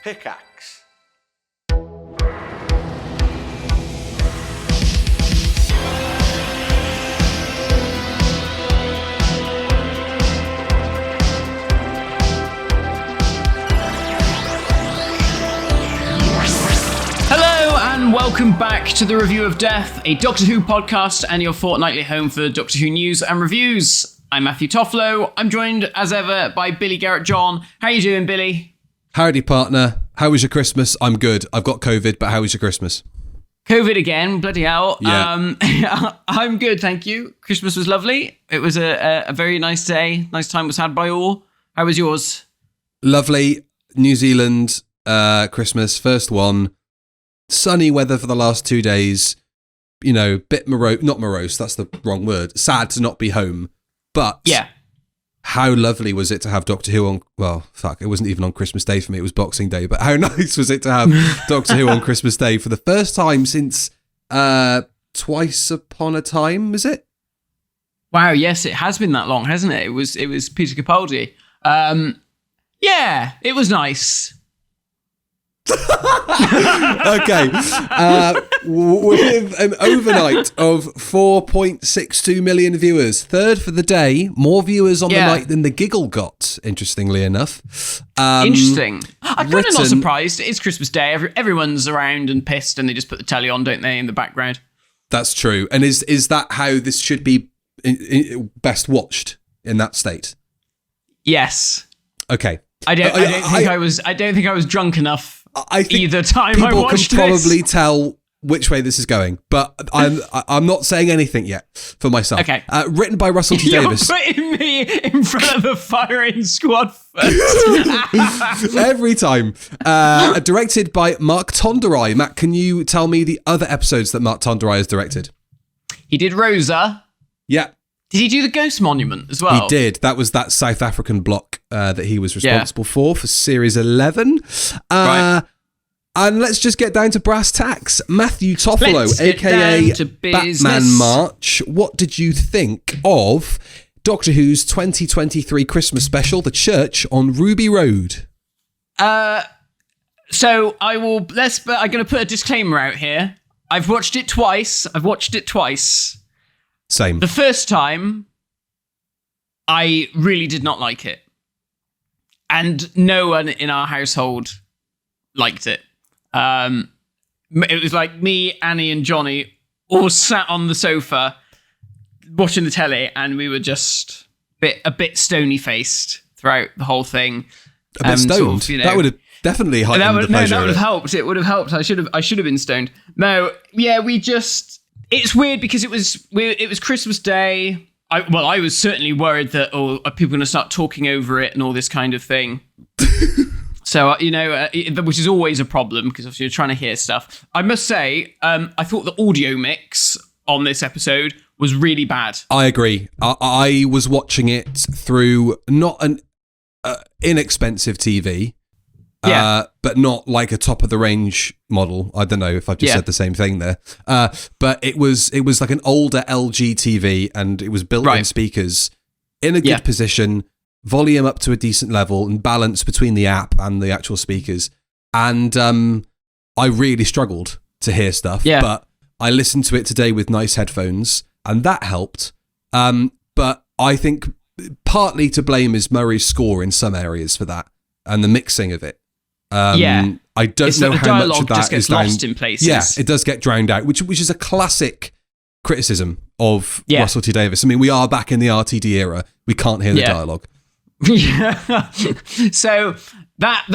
Pickaxe. Hello and welcome back to the Review of Death, a Doctor Who podcast and your fortnightly home for Doctor Who news and reviews. I'm Matthew Toffolo. I'm joined as ever by Billy Garratt-John. How you doing, Billy? Howdy, partner. How was your Christmas? I'm good. I've got COVID, but how was your Christmas? COVID again, bloody hell. Yeah. I'm good, thank you. Christmas was lovely. It was a very nice day. Nice time was had by all. How was yours? Lovely. New Zealand Christmas, first one. Sunny weather for the last 2 days. You know, bit not morose, that's the wrong word. Sad to not be home. But yeah, how lovely was it to have Doctor Who on... Well, fuck, it wasn't even on Christmas Day for me. It was Boxing Day. But how nice was it to have Doctor Who on Christmas Day for the first time since Twice Upon a Time, is it? Wow, yes, it has been that long, hasn't it? It was Peter Capaldi. Yeah, it was nice. Okay. With an overnight of 4.62 million viewers, third for the day, more viewers on the night than the Giggle got, interestingly enough. Interesting. I'm kind of not surprised. It's Christmas Day. Everyone's around and pissed and they just put the telly on, don't they, in the background? That's true. And is that how this should be best watched in that state? Yes. Okay. I don't think I was drunk enough. I think either time people I watched can probably this. tell which way this is going, but I'm not saying anything yet for myself. Okay. Written by Russell T Davies. You're putting me in front of the firing squad first. Every time. Directed by Mark Tonderai. Matt, can you tell me the other episodes that Mark Tonderai has directed? He did Rosa. Yeah. Did he do the Ghost Monument as well? He did. That was that South African block that he was responsible for Series 11. Right. And let's just get down to brass tacks. Matthew Toffolo, a.k.a. Batman March. What did you think of Doctor Who's 2023 Christmas special, The Church on Ruby Road? So I'm going to put a disclaimer out here. I've watched it twice. Same. The first time, I really did not like it. And no one in our household liked it. It was like me, Annie, and Johnny all sat on the sofa watching the telly, and we were just a bit stony-faced throughout the whole thing. A bit stoned? Sort of, That would have definitely heightened the pleasure. That would have helped. It would have helped. I should have been stoned. No, yeah, it's weird because it was Christmas Day. I was certainly worried that are people going to start talking over it and all this kind of thing. So, which is always a problem because obviously you're trying to hear stuff. I must say, I thought the audio mix on this episode was really bad. I agree. I was watching it through not an inexpensive TV. But not like a top of the range model. I don't know if I've just said the same thing there. But it was like an older LG TV, and it was built-in speakers in a good position, volume up to a decent level, and balance between the app and the actual speakers. And I really struggled to hear stuff. Yeah. But I listened to it today with nice headphones, and that helped. But I think partly to blame is Murray's score in some areas for that, and the mixing of it. I don't know how much of that just gets is down. lost in places. Yeah, it does get drowned out, which is a classic criticism of Russell T Davies. I mean, we are back in the RTD era. We can't hear the dialogue. Yeah. So that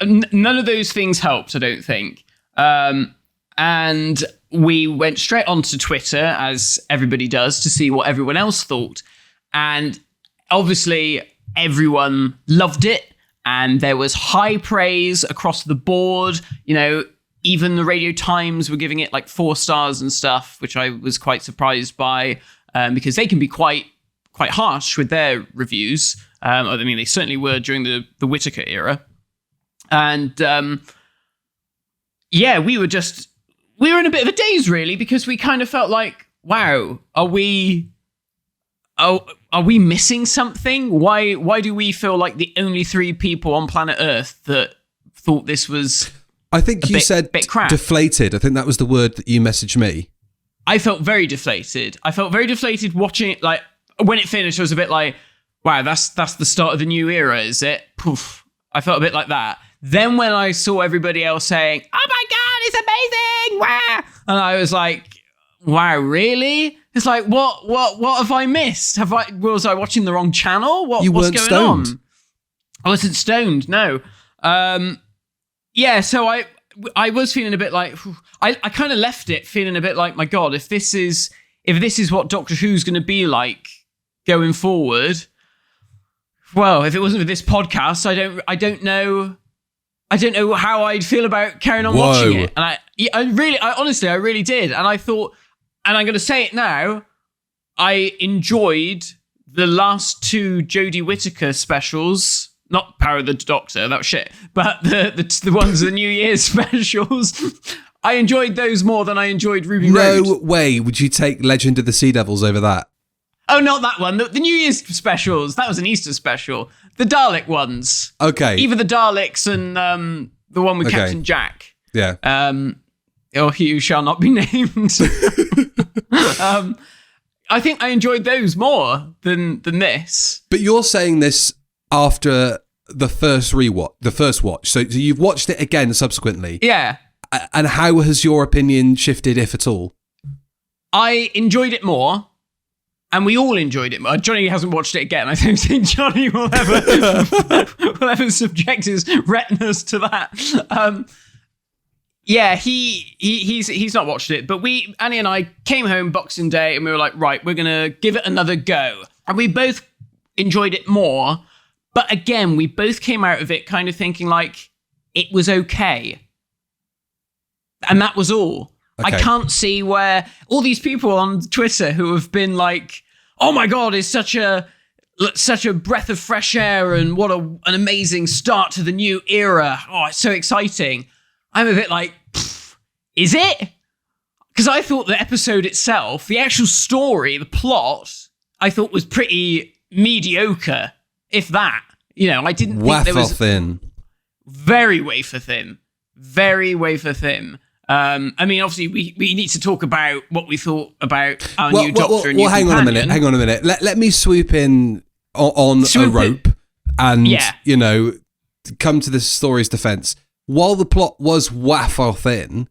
none of those things helped, I don't think. And we went straight onto Twitter, as everybody does, to see what everyone else thought. And obviously, everyone loved it. And there was high praise across the board. Even the Radio Times were giving it like 4 stars and stuff, which I was quite surprised by, because they can be quite harsh with their reviews. I mean, they certainly were during the Whittaker era. And we were in a bit of a daze, really, because we kind of felt like, wow, are we missing something? Why do we feel like the only 3 people on planet Earth that thought this was. I think you said bit crap. Deflated. I think that was the word that you messaged me. I felt very deflated. I felt very deflated watching it. Like when it finished, I was a bit like, "Wow, that's the start of the new era, is it?" Poof. I felt a bit like that. Then when I saw everybody else saying, "Oh my god, it's amazing!" Wow, and I was like, "Wow, really?" It's like, what have I missed? Was I watching the wrong channel? What's going stoned. on? I wasn't stoned. No. Yeah. So I was feeling a bit like I kind of left it feeling a bit like, my God, if this is what Doctor Who's going to be like going forward, well, if it wasn't for this podcast, I don't know how I'd feel about carrying on watching it. And I honestly really did. And I thought, and I'm going to say it now, I enjoyed the last two Jodie Whittaker specials. Not Power of the Doctor, that was shit. But the ones, the New Year's specials, I enjoyed those more than I enjoyed Ruby Road. No way would you take Legend of the Sea Devils over that? Oh, not that one. The New Year's specials, that was an Easter special. The Dalek ones. Okay. Either the Daleks and the one with Captain Jack. Yeah. Or He Who Shall Not Be Named. I think I enjoyed those more than this. But you're saying this after the first watch. So you've watched it again subsequently. Yeah. And how has your opinion shifted, if at all? I enjoyed it more. And we all enjoyed it more. Johnny hasn't watched it again. I don't think Johnny will ever subject his retinas to that. Yeah, he's not watched it. But Annie and I came home Boxing Day and we were like, right, we're going to give it another go. And we both enjoyed it more. But again, we both came out of it kind of thinking like it was okay. And that was all. Okay. I can't see where all these people on Twitter who have been like, oh my God, it's such a breath of fresh air and what an amazing start to the new era. Oh, it's so exciting. I'm a bit like, is it? Because I thought the episode itself, the actual story, the plot, I thought was pretty mediocre, if that. You know, I didn't think there was... thin. Very wafer thin. Very wafer thin. I mean, obviously, we need to talk about what we thought about our new Doctor and new hang companion. Hang on a minute. Let me swoop in on a rope and, you know, come to this story's defense. While the plot was waffle thin...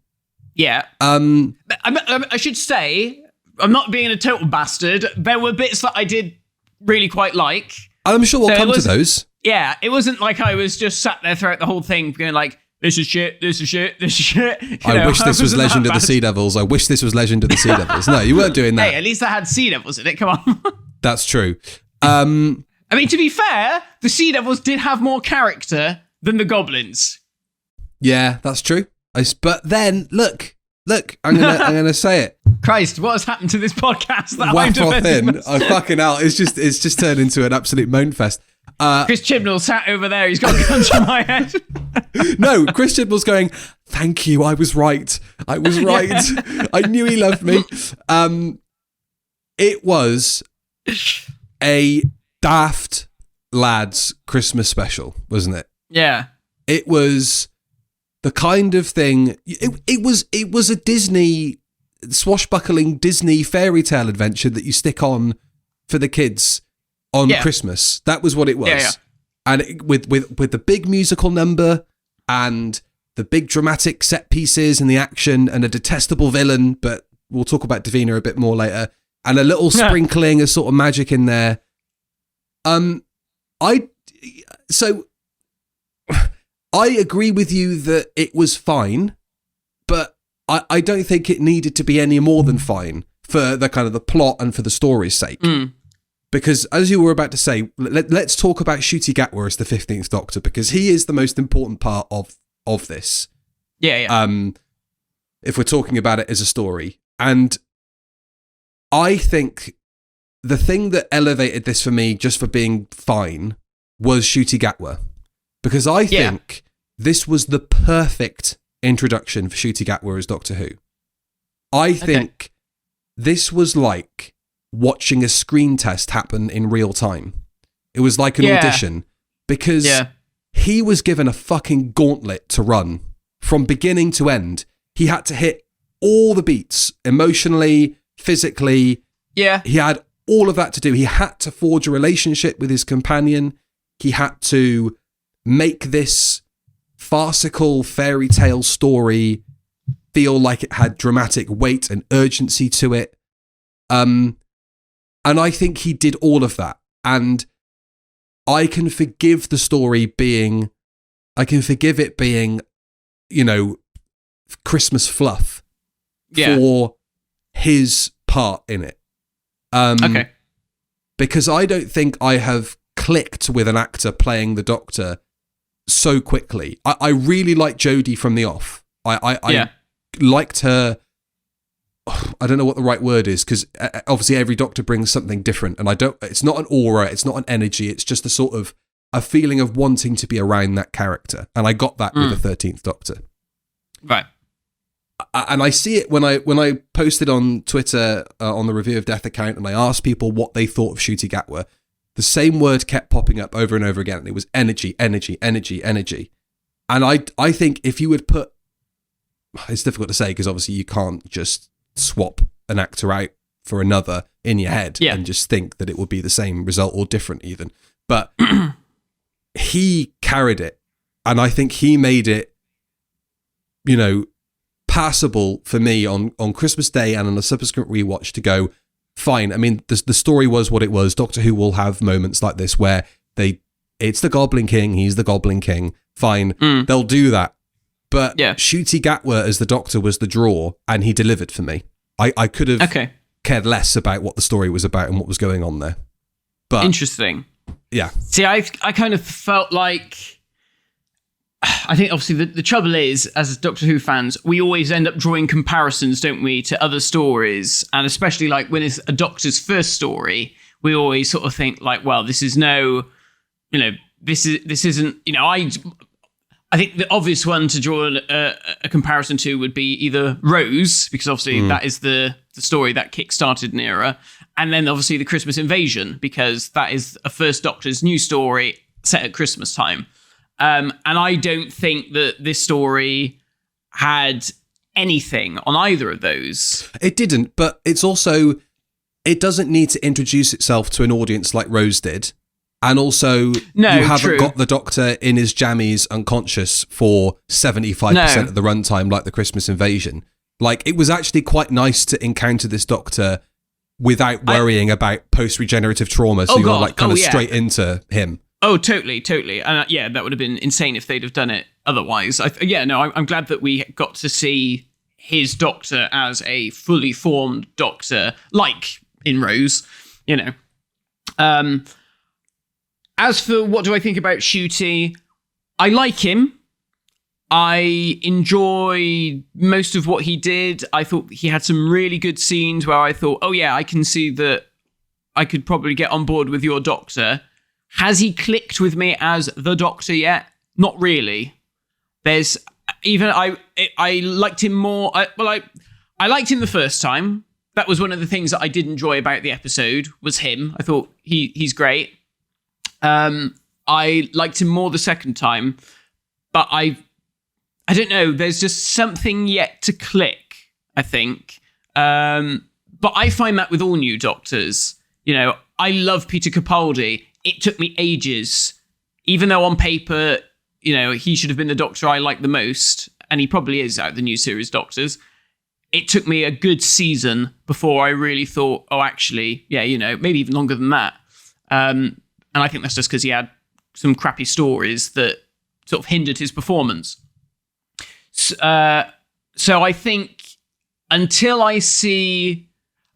Yeah. I should say, I'm not being a total bastard. There were bits that I did really quite like. I'm sure we'll come to those. Yeah, it wasn't like I was just sat there throughout the whole thing going like, this is shit, this is shit, this is shit. I wish this was Legend of the Sea Devils. I wish this was Legend of the Sea Devils. No, you weren't doing that. Hey, at least I had Sea Devils in it, come on. That's true. I mean, to be fair, the Sea Devils did have more character than the Goblins. Yeah, that's true. But then, look, I'm gonna say it. Christ, what has happened to this podcast? Waffle thin. Oh, fucking hell. It's just turned into an absolute moan fest. Chris Chibnall sat over there. He's got a gun to my head. No, Chris Chibnall's going, thank you. I was right. I knew he loved me. It was a daft lads Christmas special, wasn't it? Yeah. It was the kind of thing. It was a Disney swashbuckling Disney fairy tale adventure that you stick on for the kids on Christmas. That was what it was. Yeah. And with the big musical number and the big dramatic set pieces and the action and a detestable villain, but we'll talk about Davina a bit more later, and a little sprinkling of sort of magic in there. I agree with you that it was fine, but I don't think it needed to be any more than fine for the kind of the plot and for the story's sake. Because as you were about to say, let's talk about Ncuti Gatwa as the 15th Doctor, because he is the most important part of this. Yeah. If we're talking about it as a story. And I think the thing that elevated this for me just for being fine was Ncuti Gatwa. Because I think this was the perfect introduction for Ncuti Gatwa as Doctor Who. I think this was like watching a screen test happen in real time. It was like an audition, because he was given a fucking gauntlet to run from beginning to end. He had to hit all the beats emotionally, physically. Yeah. He had all of that to do. He had to forge a relationship with his companion. He had to make this farcical fairy tale story feel like it had dramatic weight and urgency to it. And I think he did all of that. And I can forgive the story being, you know, Christmas fluff for his part in it. Okay. Because I don't think I have clicked with an actor playing the Doctor so quickly. I really like Jodie from the off. I liked her. I don't know what the right word is, because obviously every Doctor brings something different, and it's not an aura, it's not an energy, it's just a sort of a feeling of wanting to be around that character, and I got that with the 13th Doctor. Right. And I see it when I posted on Twitter on the Review of Death account, and I asked people what they thought of Ncuti Gatwa. The same word kept popping up over and over again, and it was energy, energy, energy, energy. And I think if you would put, it's difficult to say because obviously you can't just swap an actor out for another in your head and just think that it will be the same result or different even. But he carried it, and I think he made it, you know, passable for me on Christmas Day and on a subsequent rewatch to go, fine. I mean, the story was what it was. Doctor Who will have moments like this where it's the Goblin King, he's the Goblin King, fine, they'll do that. But Ncuti Gatwa as the Doctor was the draw, and he delivered for me. I could have cared less about what the story was about and what was going on there. But interesting. Yeah. See, I kind of felt like, I think obviously the trouble is, as Doctor Who fans, we always end up drawing comparisons, don't we, to other stories, and especially like when it's a Doctor's first story, we always sort of think like, well, this is no, you know, this isn't, you know, I think the obvious one to draw a comparison to would be either Rose, because obviously that is the story that kick-started an era, and then obviously the Christmas Invasion, because that is a First Doctor's new story set at Christmas time. And I don't think that this story had anything on either of those. It didn't, but it's also, it doesn't need to introduce itself to an audience like Rose did. And also, you haven't got the Doctor in his jammies unconscious for 75% of the runtime like the Christmas Invasion. Like, it was actually quite nice to encounter this Doctor without worrying about post-regenerative trauma, so you're like kind of straight into him. Oh, totally. And that would have been insane if they'd have done it otherwise. I'm glad that we got to see his Doctor as a fully formed Doctor, like in Rose, you know. As for what do I think about Ncuti, I like him. I enjoy most of what he did. I thought he had some really good scenes where I thought, oh yeah, I can see that I could probably get on board with your Doctor. Has he clicked with me as the Doctor yet? Not really. There's even I liked him more. I liked him the first time. That was one of the things that I did enjoy about the episode was him. I thought he's great. I liked him more the second time, but I don't know. There's just something yet to click, I think. But I find that with all new Doctors. You know, I love Peter Capaldi. It took me ages, even though on paper, you know, he should have been the Doctor I like the most, and he probably is out of the new series Doctors. It took me a good season before I really thought, oh, actually, yeah, you know, maybe even longer than that. And I think that's just because he had some crappy stories that sort of hindered his performance. So I think until I see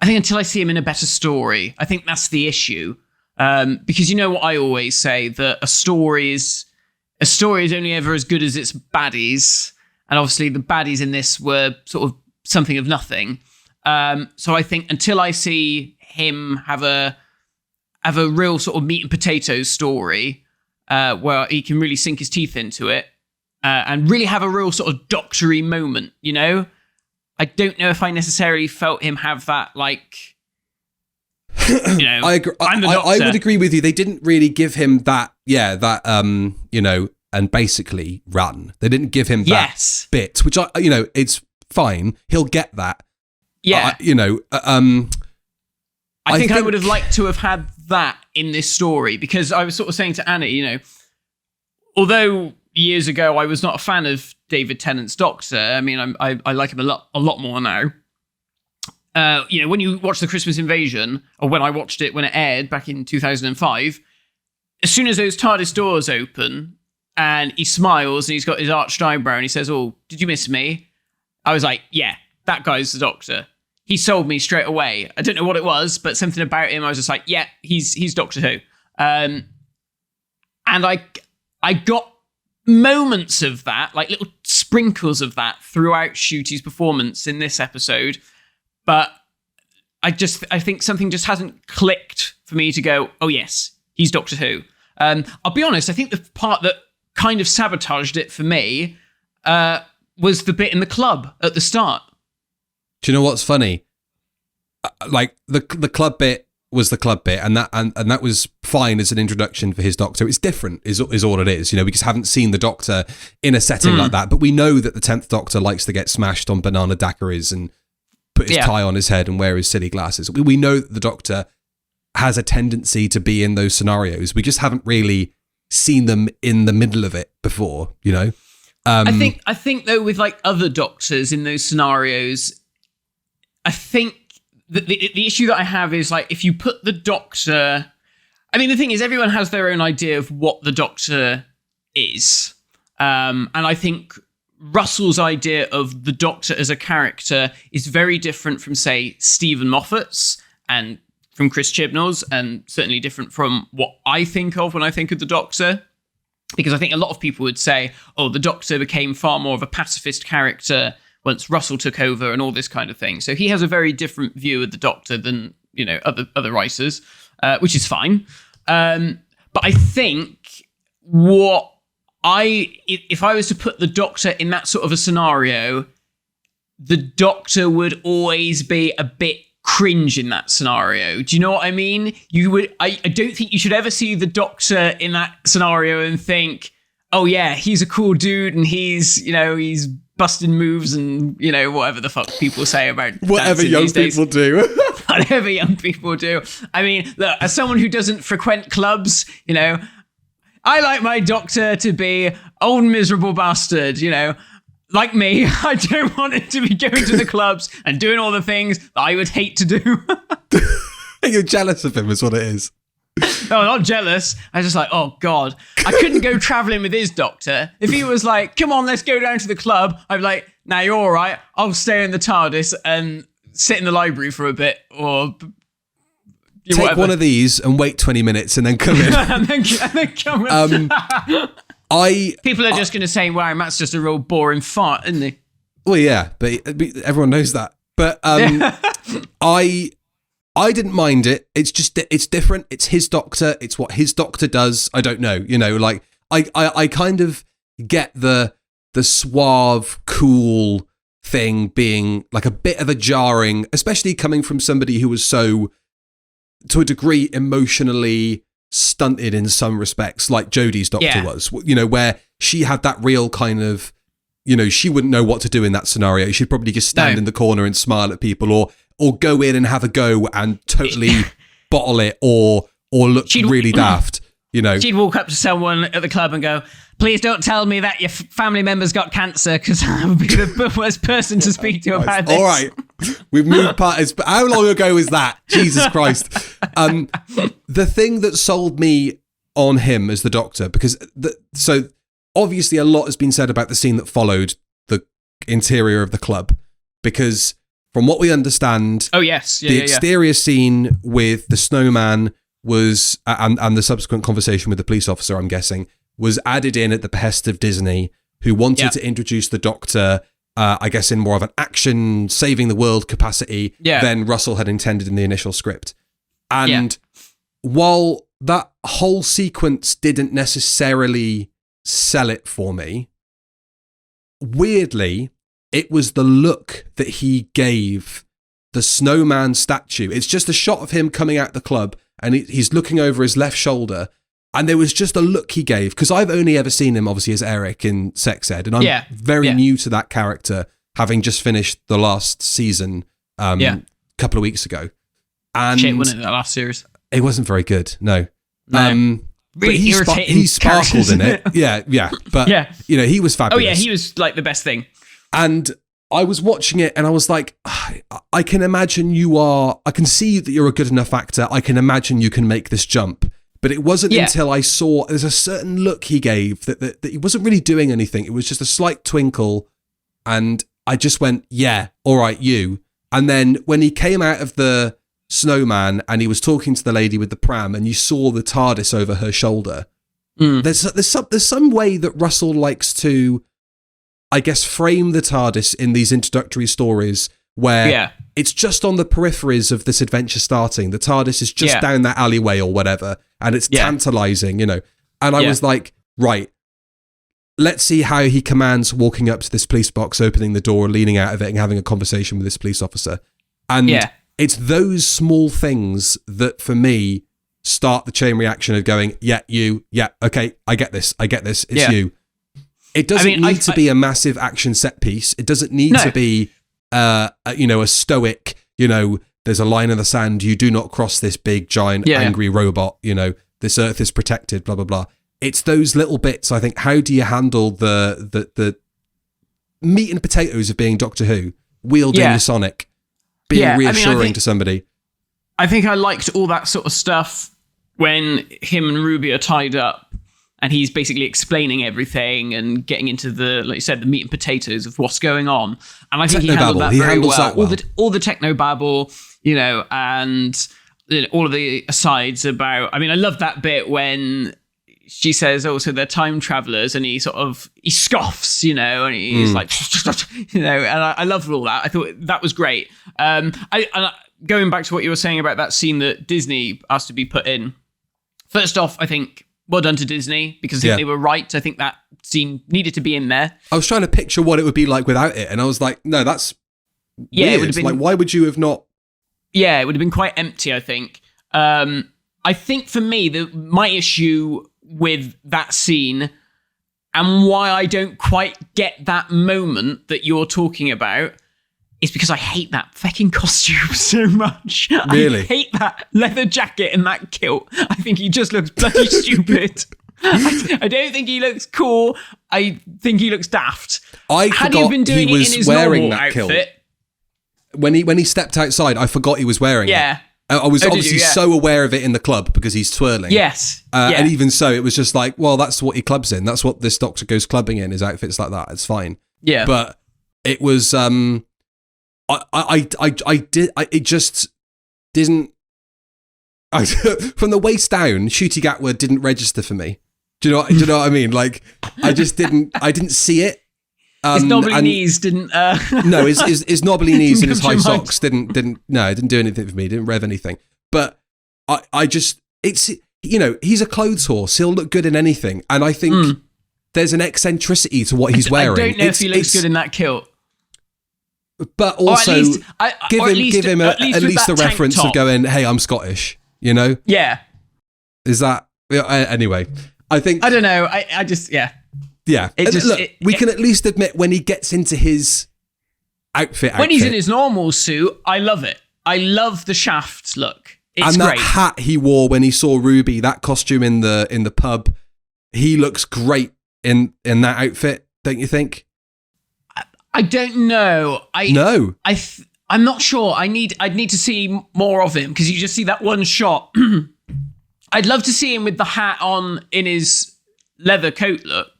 him in a better story, I think that's the issue. Because you know what I always say, that a story is only ever as good as its baddies, and obviously the baddies in this were sort of something of nothing. So I think until I see him have a real sort of meat and potatoes story, where he can really sink his teeth into it, and really have a real sort of doctory moment, you know, I don't know if I necessarily felt him have that, like. You know, I agree. I would agree with you. They didn't really give him that, you know, and basically ran. They didn't give him that Yes. bit, which it's fine. He'll get that. Yeah. I think I would have liked to have had that in this story, because I was sort of saying to Annie, although years ago I was not a fan of David Tennant's Doctor, I mean, I like him a lot more now. When you watch The Christmas Invasion, or when I watched it when it aired back in 2005, as soon as those TARDIS doors open and he smiles and he's got his arched eyebrow and he says, "Oh, did you miss me?" I was like, yeah, that guy's the Doctor. He sold me straight away. I don't know what it was, but something about him, I was just like, yeah, he's Doctor Who. And I got moments of that, like little sprinkles of that throughout Ncuti's performance in this episode. But I think something just hasn't clicked for me to go, oh yes, he's Doctor Who. I'll be honest, I think the part that kind of sabotaged it for me was the bit in the club at the start. Do you know what's funny? Like the club bit was the club bit, and that was fine as an introduction for his Doctor. It's different, is all it is. We just haven't seen the Doctor in a setting like that. But we know that the 10th Doctor likes to get smashed on banana daiquiris and put his tie on his head and wear his silly glasses. We know that the Doctor has a tendency to be in those scenarios. We just haven't really seen them in the middle of it before. I think though, with like other Doctors in those scenarios, I think the issue that I have is like, if you put the Doctor, I mean, the thing is, everyone has their own idea of what the Doctor is. And I think Russell's idea of the Doctor as a character is very different from, say, Stephen Moffat's and from Chris Chibnall's, and certainly different from what I think of when I think of the Doctor. Because I think a lot of people would say, oh, the Doctor became far more of a pacifist character once Russell took over and all this kind of thing. So he has a very different view of the Doctor than, other writers, which is fine. But I think if I was to put the Doctor in that sort of a scenario, the Doctor would always be a bit cringe in that scenario. Do you know what I mean? I don't think you should ever see the Doctor in that scenario and think, oh yeah, he's a cool dude and he's busting moves and, whatever the fuck people say about whatever young people do. Whatever young people do. I mean, look, as someone who doesn't frequent clubs, I like my Doctor to be old miserable bastard, like me. I don't want it to be going to the clubs and doing all the things that I would hate to do. You're jealous of him is what it is. No, I'm not jealous. I was just like, oh God, I couldn't go traveling with his Doctor. If he was like, come on, let's go down to the club, I'd be like, nah, you're all right. I'll stay in the TARDIS and sit in the library for a bit, or take whatever. One of these and wait 20 minutes and then come in. and then come in. People are just going to say, wow, Matt's just a real boring fart, isn't he? Well, yeah, but everyone knows that. But I didn't mind it. It's just, it's different. It's his Doctor. It's what his Doctor does. I don't know. Like I kind of get the suave, cool thing being like a bit of a jarring, especially coming from somebody who was so, to a degree, emotionally stunted in some respects, like Jodie's Doctor was, where she had that real kind of, she wouldn't know what to do in that scenario. She'd probably just stand in the corner and smile at people, or go in and have a go and totally bottle it, or look really daft. She'd walk up to someone at the club and go, please don't tell me that your family member's got cancer, because I would be the worst person to speak to about this. All right. We've moved past. How long ago was that? Jesus Christ. The thing that sold me on him as the Doctor, because so obviously a lot has been said about the scene that followed the interior of the club, because from what we understand, the exterior scene with the snowman was, and the subsequent conversation with the police officer, I'm guessing, was added in at the behest of Disney, who wanted to introduce the Doctor, I guess, in more of an action, saving the world capacity than Russell had intended in the initial script. And while that whole sequence didn't necessarily sell it for me, weirdly, it was the look that he gave the snowman statue. It's just a shot of him coming out the club, and he's looking over his left shoulder, And there was just a look he gave, because I've only ever seen him, obviously, as Eric in Sex Ed, and I'm very new to that character, having just finished the last season a couple of weeks ago. And shit, wasn't it, that last series? It wasn't very good, no. Really but he sparkled in it. Yeah. But, he was fabulous. Oh, yeah, he was, like, the best thing. And I was watching it, and I was like, I can imagine I can see that you're a good enough actor. I can imagine you can make this jump. But it wasn't until I saw there's a certain look he gave that he wasn't really doing anything. It was just a slight twinkle. And I just went, yeah, all right, you. And then when he came out of the snowman and he was talking to the lady with the pram and you saw the TARDIS over her shoulder, there's some way that Russell likes to, I guess, frame the TARDIS in these introductory stories where it's just on the peripheries of this adventure starting. The TARDIS is just down that alleyway or whatever, and it's tantalizing, And I was like, right, let's see how he commands walking up to this police box, opening the door, leaning out of it, and having a conversation with this police officer. And it's those small things that, for me, start the chain reaction of going, okay, I get this, it's you. It doesn't need to be a massive action set piece. It doesn't need to be, a stoic, there's a line in the sand, you do not cross this big, giant, angry robot, this earth is protected, blah, blah, blah. It's those little bits, I think. How do you handle the meat and potatoes of being Doctor Who, wielding your Sonic, being reassuring to somebody? I think I liked all that sort of stuff when him and Ruby are tied up and he's basically explaining everything and getting into the, like you said, the meat and potatoes of what's going on. And I think he handled that very well. All the techno babble, and all of the asides about, I love that bit when she says, oh, so they're time travelers, and he scoffs, and he's like, and I loved all that. I thought that was great. Going back to what you were saying about that scene that Disney asked to be put in, first off, I think, well done to Disney, because I think they were right. I think that scene needed to be in there. I was trying to picture what it would be like without it, and I was like, no, that's weird. It would have been, like, why would you have not? Yeah, it would have been quite empty, I think. I think for me, my issue with that scene and why I don't quite get that moment that you're talking about is because I hate that fucking costume so much. Really? I hate that leather jacket and that kilt. I think he just looks bloody stupid. I don't think he looks cool. I think he looks daft. Had he been doing it in his wearing that outfit, kilt. When he stepped outside, I forgot he was wearing it. I was obviously so aware of it in the club because he's twirling. Yes. And even so, it was just like, well, that's what he clubs in. That's what this Doctor goes clubbing in, his outfits like that. It's fine. Yeah. But it was, it just didn't, from the waist down, Ncuti Gatwa didn't register for me. Do you know what I mean? Like, I didn't see it. His knobbly knees didn't. No, his knobbly knees and his high socks didn't do anything for me. Didn't rev anything. But I just, it's, he's a clothes horse. He'll look good in anything, and I think there's an eccentricity to what he's wearing. I don't know if he looks good in that kilt. But also, give him at least the reference of going, "Hey, I'm Scottish." Yeah. Is that anyway? I think I don't know. I just Yeah, we can at least admit when he gets into his outfit. When he's in his normal suit, I love it. I love the Shaft look. It's and that great. Hat he wore when he saw Ruby, that costume in the pub, he looks great in that outfit. Don't you think? I don't know. No. I'm not sure. I'd need to see more of him because you just see that one shot. I'd love to see him with the hat on in his leather coat look.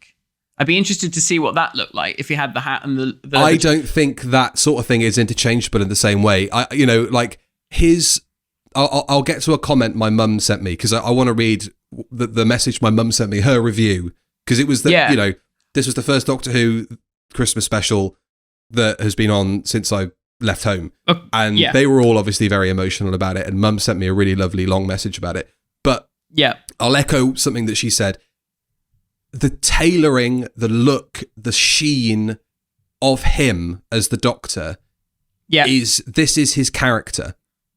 I'd be interested to see what that looked like if he had the hat and the I don't think that sort of thing is interchangeable in the same way. I'll get to a comment my mum sent me because I want to read the message my mum sent me, her review, because it was this was the first Doctor Who Christmas special that has been on since I left home. And they were all obviously very emotional about it, and mum sent me a really lovely long message about it. But I'll echo something that she said. The tailoring, the look, the sheen of him as the Doctor is his character.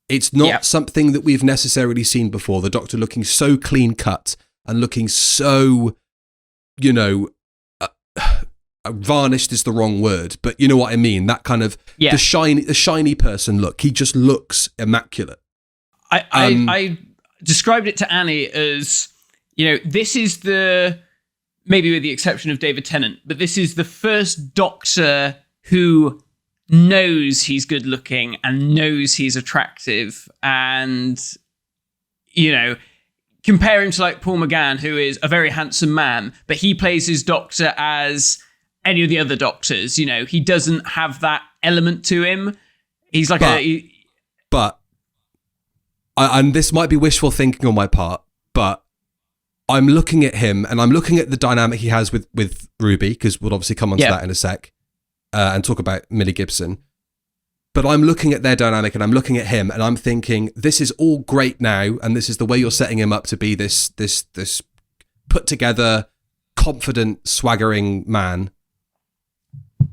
It's not something that we've necessarily seen before. The Doctor looking so clean cut, and looking so, you know, varnished is the wrong word, but you know what I mean. That kind of the shiny person look. He just looks immaculate. I described it to Annie as, you know, this is maybe with the exception of David Tennant, but this is the first Doctor who knows he's good looking and knows he's attractive, and, you know, compare him to like Paul McGann, who is a very handsome man, but he plays his Doctor as any of the other Doctors. You know, he doesn't have that element to him. He's like and this might be wishful thinking on my part, but I'm looking at him and I'm looking at the dynamic he has with Ruby, because we'll obviously come on to that in a sec, and talk about Millie Gibson. But I'm looking at their dynamic and I'm looking at him and I'm thinking, this is all great now, and this is the way you're setting him up to be this put together, confident, swaggering man.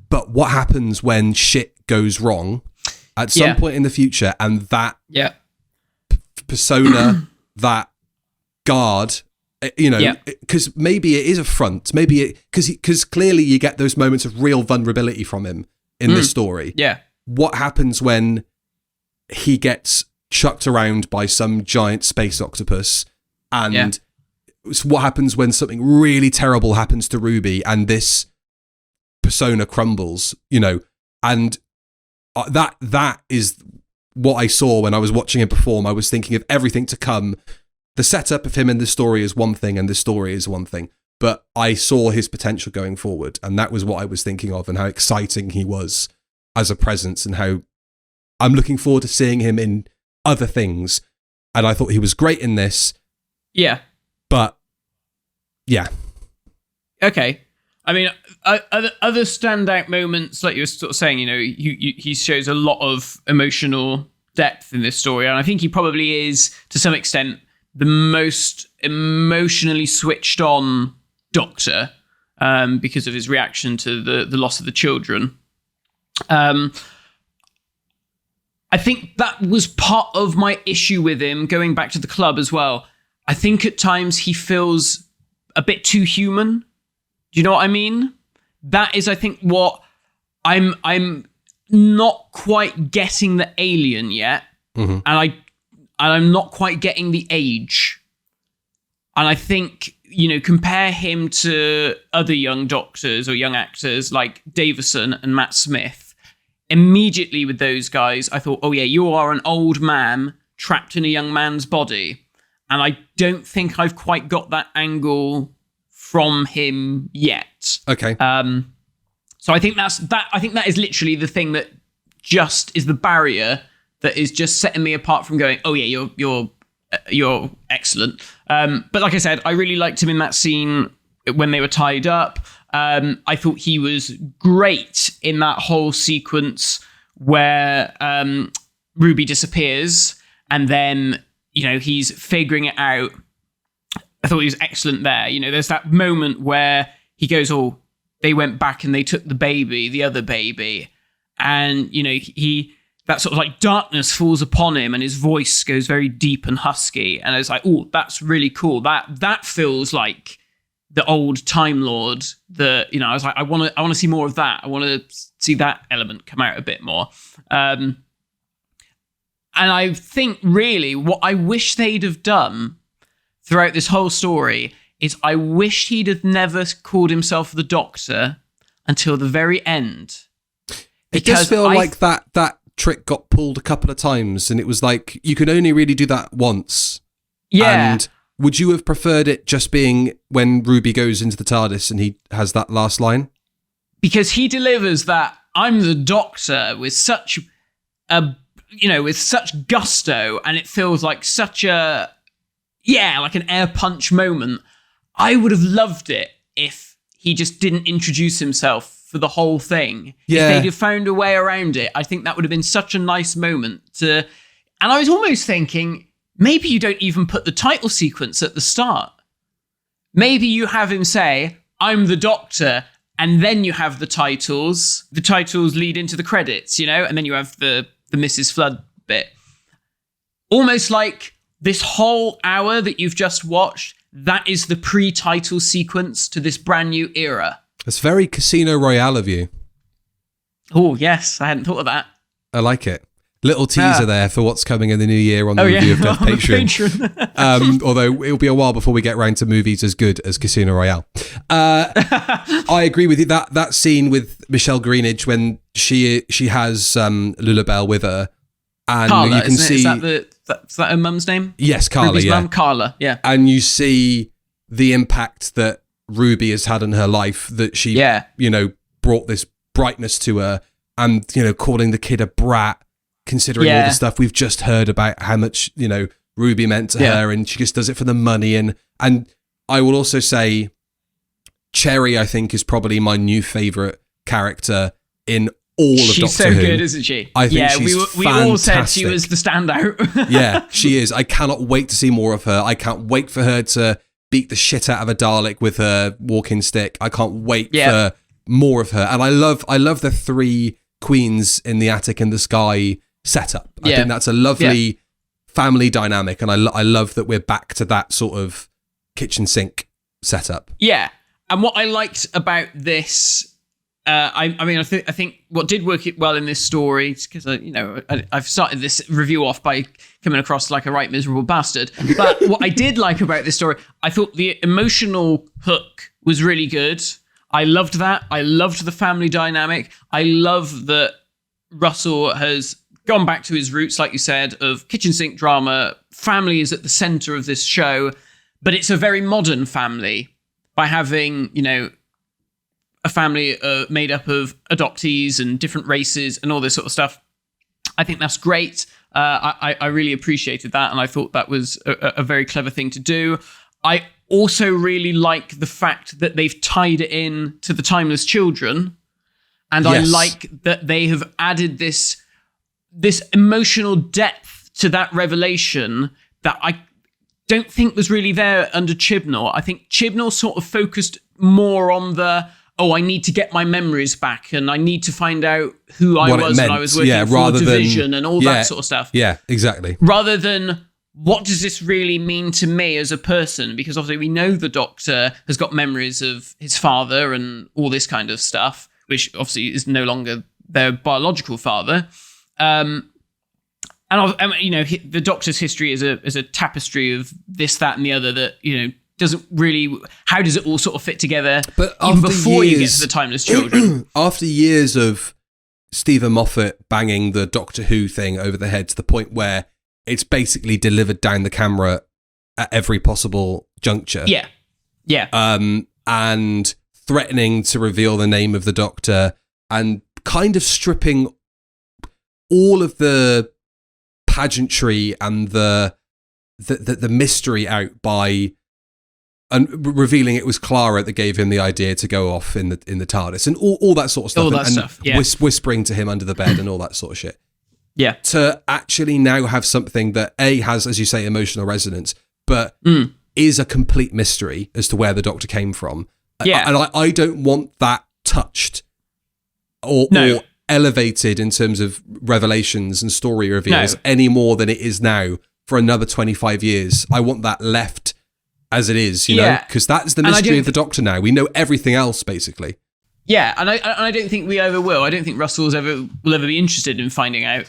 But what happens when shit goes wrong at some point in the future, and that persona, that guard, you know, because maybe it is a front, because clearly you get those moments of real vulnerability from him in this story. Yeah. What happens when he gets chucked around by some giant space octopus, and what happens when something really terrible happens to Ruby and this persona crumbles, you know? And that is what I saw when I was watching him perform. I was thinking of everything to come. The setup of him in this story is one thing, and this story is one thing, but I saw his potential going forward, and that was what I was thinking of, and how exciting he was as a presence, and how I'm looking forward to seeing him in other things. And I thought he was great in this. Yeah. But, yeah. Okay. I mean, other standout moments, like you were sort of saying, you know, he shows a lot of emotional depth in this story. And I think he probably is, to some extent, the most emotionally switched on Doctor, because of his reaction to the loss of the children. I think that was part of my issue with him, going back to the club as well. I think at times he feels a bit too human. Do you know what I mean? That is, I think, what I'm not quite getting the alien yet, and I'm not quite getting the age. And I think, you know, compare him to other young Doctors or young actors like Davison and Matt Smith. Immediately with those guys, I thought, oh yeah, you are an old man trapped in a young man's body. And I don't think I've quite got that angle from him yet. Okay. So I think that is literally the thing that just is the barrier that is just setting me apart from going, oh yeah, you're excellent. But like I said, I really liked him in that scene when they were tied up. I thought he was great in that whole sequence where Ruby disappears and then, you know, he's figuring it out. I thought he was excellent there. You know, there's that moment where he goes, oh, they went back and they took the other baby. And, you know, that sort of like darkness falls upon him and his voice goes very deep and husky. And it's like, oh, that's really cool. That feels like the old Time Lord. You know, I was like, I want to see more of that. I want to see that element come out a bit more. And I think really what I wish they'd have done throughout this whole story is I wish he'd have never called himself the Doctor until the very end. It does feel like that trick got pulled a couple of times, and it was like, you could only really do that once. Yeah. And would you have preferred it just being when Ruby goes into the TARDIS and he has that last line? Because he delivers that, I'm the Doctor, with such gusto, and it feels like such a, like an air punch moment. I would have loved it if he just didn't introduce himself for the whole thing. Yeah. If they'd have found a way around it, I think that would have been such a nice moment to. And I was almost thinking, maybe you don't even put the title sequence at the start. Maybe you have him say, I'm the Doctor, and then you have the titles. The titles lead into the credits, you know, and then you have the Mrs. Flood bit. Almost like this whole hour that you've just watched, that is the pre-title sequence to this brand new era. It's very Casino Royale of you. Oh, yes. I hadn't thought of that. I like it. Little teaser there for what's coming in the new year on the Review of Death Patreon. Although it'll be a while before we get round to movies as good as Casino Royale. I agree with you. That scene with Michelle Greenidge when she has Lulabelle with her, and Carla, you can see is that her mum's name? Yes, Carla. Ruby's yeah, mum, Carla. Yeah, and you see the impact that Ruby has had in her life. That she, brought this brightness to her, and calling the kid a brat. Considering all the stuff we've just heard about how much, Ruby meant to her, and she just does it for the money. And I will also say Cherry, I think, is probably my new favourite character in all of Doctor Who. She's so good, isn't she? I think she's we fantastic. all said she was the standout. Yeah, she is. I cannot wait to see more of her. I can't wait for her to beat the shit out of a Dalek with her walking stick. I can't wait for more of her. And I love the three queens in the attic and the sky setup. I think that's a lovely family dynamic, and I love that we're back to that sort of kitchen sink setup. Yeah, and what I liked about this, I think what did work well in this story, because I've started this review off by coming across like a right miserable bastard. But what I did like about this story, I thought the emotional hook was really good. I loved that. I loved the family dynamic. I love that Russell has gone back to his roots, like you said, of kitchen sink drama. Family is at the center of this show, but it's a very modern family by having, a family made up of adoptees and different races and all this sort of stuff. I think that's great. I really appreciated that, and I thought that was a very clever thing to do. I also really like the fact that they've tied it in to the Timeless Children, and I like that they have added this emotional depth to that revelation that I don't think was really there under Chibnall. I think Chibnall sort of focused more on I need to get my memories back, and I need to find out who I was when I was working for Division and all that sort of stuff. Yeah, exactly. Rather than, what does this really mean to me as a person? Because obviously we know the Doctor has got memories of his father and all this kind of stuff, which obviously is no longer their biological father. The Doctor's history is a tapestry of this, that, and the other that, doesn't really... How does it all sort of fit together? But even before you get to the Timeless Children? After years of Stephen Moffat banging the Doctor Who thing over the head to the point where it's basically delivered down the camera at every possible juncture. Yeah. Yeah. And threatening to reveal the name of the Doctor and kind of stripping all of the pageantry and the mystery out by revealing it was Clara that gave him the idea to go off in the TARDIS and all that sort of stuff. All that stuff, yeah. Whispering to him under the bed and all that sort of shit. Yeah. To actually now have something that has, as you say, emotional resonance, but is a complete mystery as to where the Doctor came from. Yeah. And I don't want that touched or elevated in terms of revelations and story reveals any more than it is now for another 25 years. I want that left as it is, because that's the mystery of the Doctor now. We know everything else, basically. Yeah, and I don't think we ever will. I don't think Russell will ever be interested in finding out,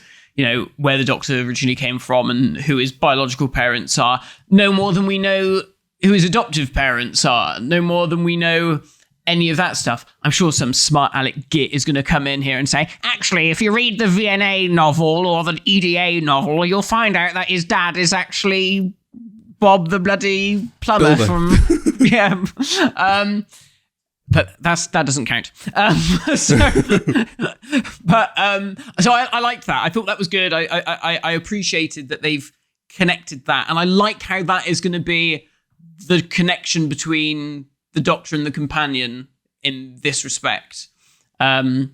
where the Doctor originally came from and who his biological parents are. No more than we know who his adoptive parents are. No more than we know any of that stuff. I'm sure some smart Alec Git is going to come in here and say, actually, if you read the VNA novel or the EDA novel, you'll find out that his dad is actually Bob the bloody plumber from... Yeah. But that doesn't count. So I liked that. I thought that was good. I appreciated that they've connected that. And I like how that is going to be the connection between the Doctor and the companion in this respect. Should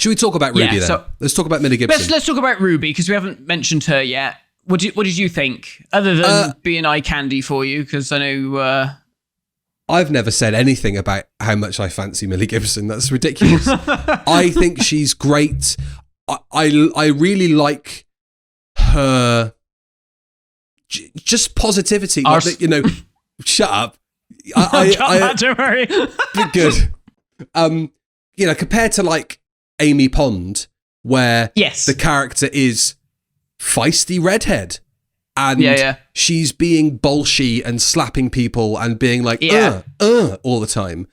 we talk about Ruby then? So, let's talk about Millie Gibson. Let's talk about Ruby, because we haven't mentioned her yet. What did you think? Other than being eye candy for you, because I know... I've never said anything about how much I fancy Millie Gibson. That's ridiculous. I think she's great. I really like her just positivity. shut up. Don't worry. Good. Compared to like Amy Pond, where the character is feisty redhead, and she's being bolshy and slapping people and being like all the time.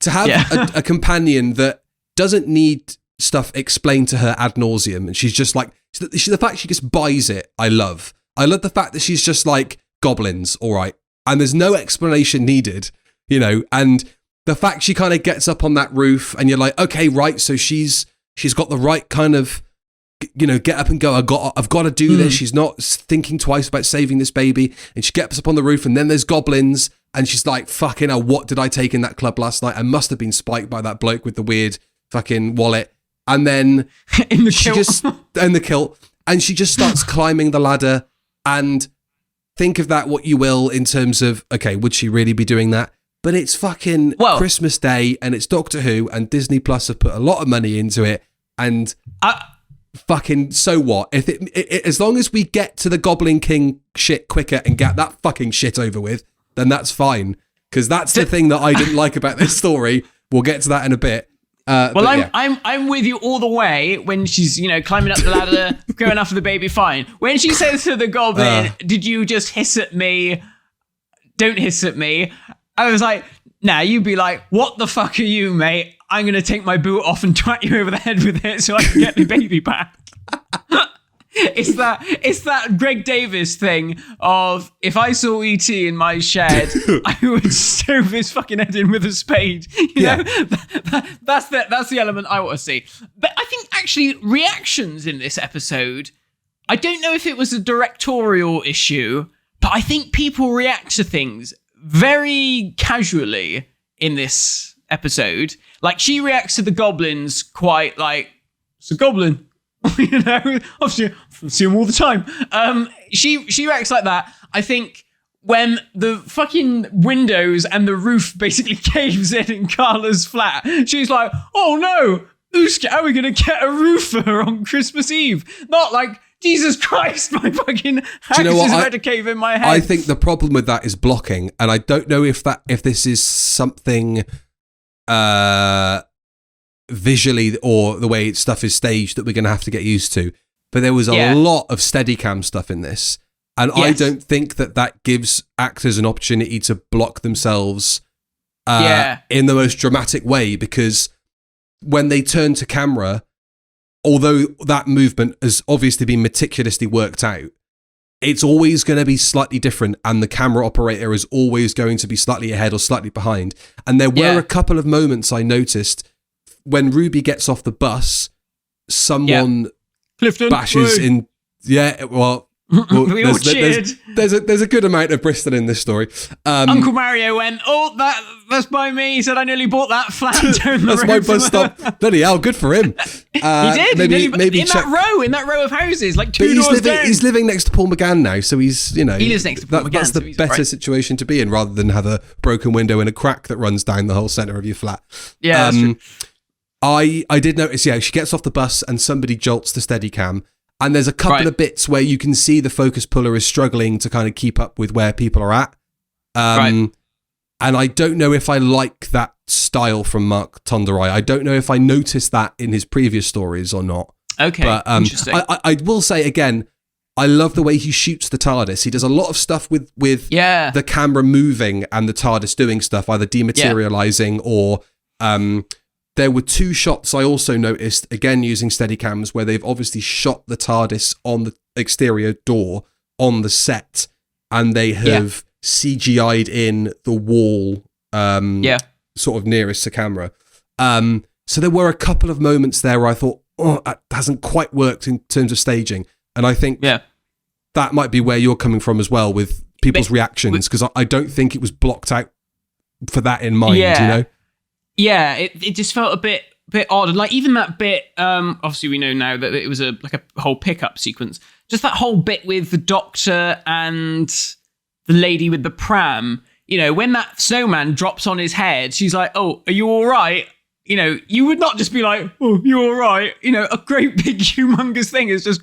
To have a companion that doesn't need stuff explained to her ad nauseum, and she's just like the fact she just buys it. I love the fact that she's just like goblins, all right, and there's no explanation needed, and the fact she kind of gets up on that roof and you're like, okay, right, so she's got the right kind of, get up and go, I've got to do this. She's not thinking twice about saving this baby, and she gets up on the roof, and then there's goblins, and she's like, fucking hell, what did I take in that club in by that bloke with the weird fucking wallet. And then in the kilt, and she just starts climbing the ladder. And think of that what you will in terms of, okay, would she really be doing that? But it's fucking Christmas Day, and it's Doctor Who, and Disney Plus have put a lot of money into it. And fucking so what? If it as long as we get to the Goblin King shit quicker and get that fucking shit over with, then that's fine. Because that's the thing that I didn't like about this story. We'll get to that in a bit. I'm with you all the way when she's climbing up the ladder, going after the baby. Fine. When she says to the goblin, "Did you just hiss at me? Don't hiss at me." I was like, "Nah." You'd be like, "What the fuck are you, mate? I'm gonna take my boot off and twat you over the head with it so I can get my baby back." It's that Greg Davis thing of, if I saw E.T. in my shed, I would stove his fucking head in with a spade. You know? That's the element I want to see. But I think actually reactions in this episode, I don't know if it was a directorial issue, but I think people react to things very casually in this episode. Like, she reacts to the goblins quite like, it's a goblin. Obviously, I see him all the time. She reacts like that. I think when the fucking windows and the roof basically caves in Carla's flat, she's like, "Oh no, how are we going to get a roofer on Christmas Eve?" Not like, "Jesus Christ, my fucking house is about to cave in my head." I think the problem with that is blocking, and I don't know if this is something visually or the way stuff is staged that we're going to have to get used to. But there was a lot of Steadicam stuff in this, and I don't think that gives actors an opportunity to block themselves in the most dramatic way, because when they turn to camera, although that movement has obviously been meticulously worked out, it's always going to be slightly different, and the camera operator is always going to be slightly ahead or slightly behind. And there were a couple of moments I noticed when Ruby gets off the bus, someone bashes in. Yeah, well, we all cheered. There's a good amount of Bristol in this story. Uncle Mario went, "Oh, that's by me." He said, "I nearly bought that flat down the road." That's my bus stop. Bloody hell, good for him. He did. Maybe in that row of houses, like two doors down. He's living next to Paul McGann now, so he's he lives next to Paul McGann. That's the better situation to be in, rather than have a broken window and a crack that runs down the whole centre of your flat. Yeah, that's true. I did notice, she gets off the bus and somebody jolts the Steadicam, and there's a couple of bits where you can see the focus puller is struggling to kind of keep up with where people are at. And I don't know if I like that style from Mark Tonderai. I don't know if I noticed that in his previous stories or not. Okay, but interesting. I will say again, I love the way he shoots the TARDIS. He does a lot of stuff with the camera moving and the TARDIS doing stuff, either dematerializing or... there were two shots I also noticed, again using Steadicams, where they've obviously shot the TARDIS on the exterior door on the set, and they have CGI'd in the wall sort of nearest to camera. So there were a couple of moments there where I thought, that hasn't quite worked in terms of staging. And I think that might be where you're coming from as well with people's reactions, because I don't think it was blocked out for that in mind, Yeah, it just felt a bit odd. And like, even that bit, obviously we know now that it was a whole pickup sequence. Just that whole bit with the Doctor and the lady with the pram. When that snowman drops on his head, she's like, "Oh, are you all right?" You would not just be like, "Oh, you all right?" A great big humongous thing has just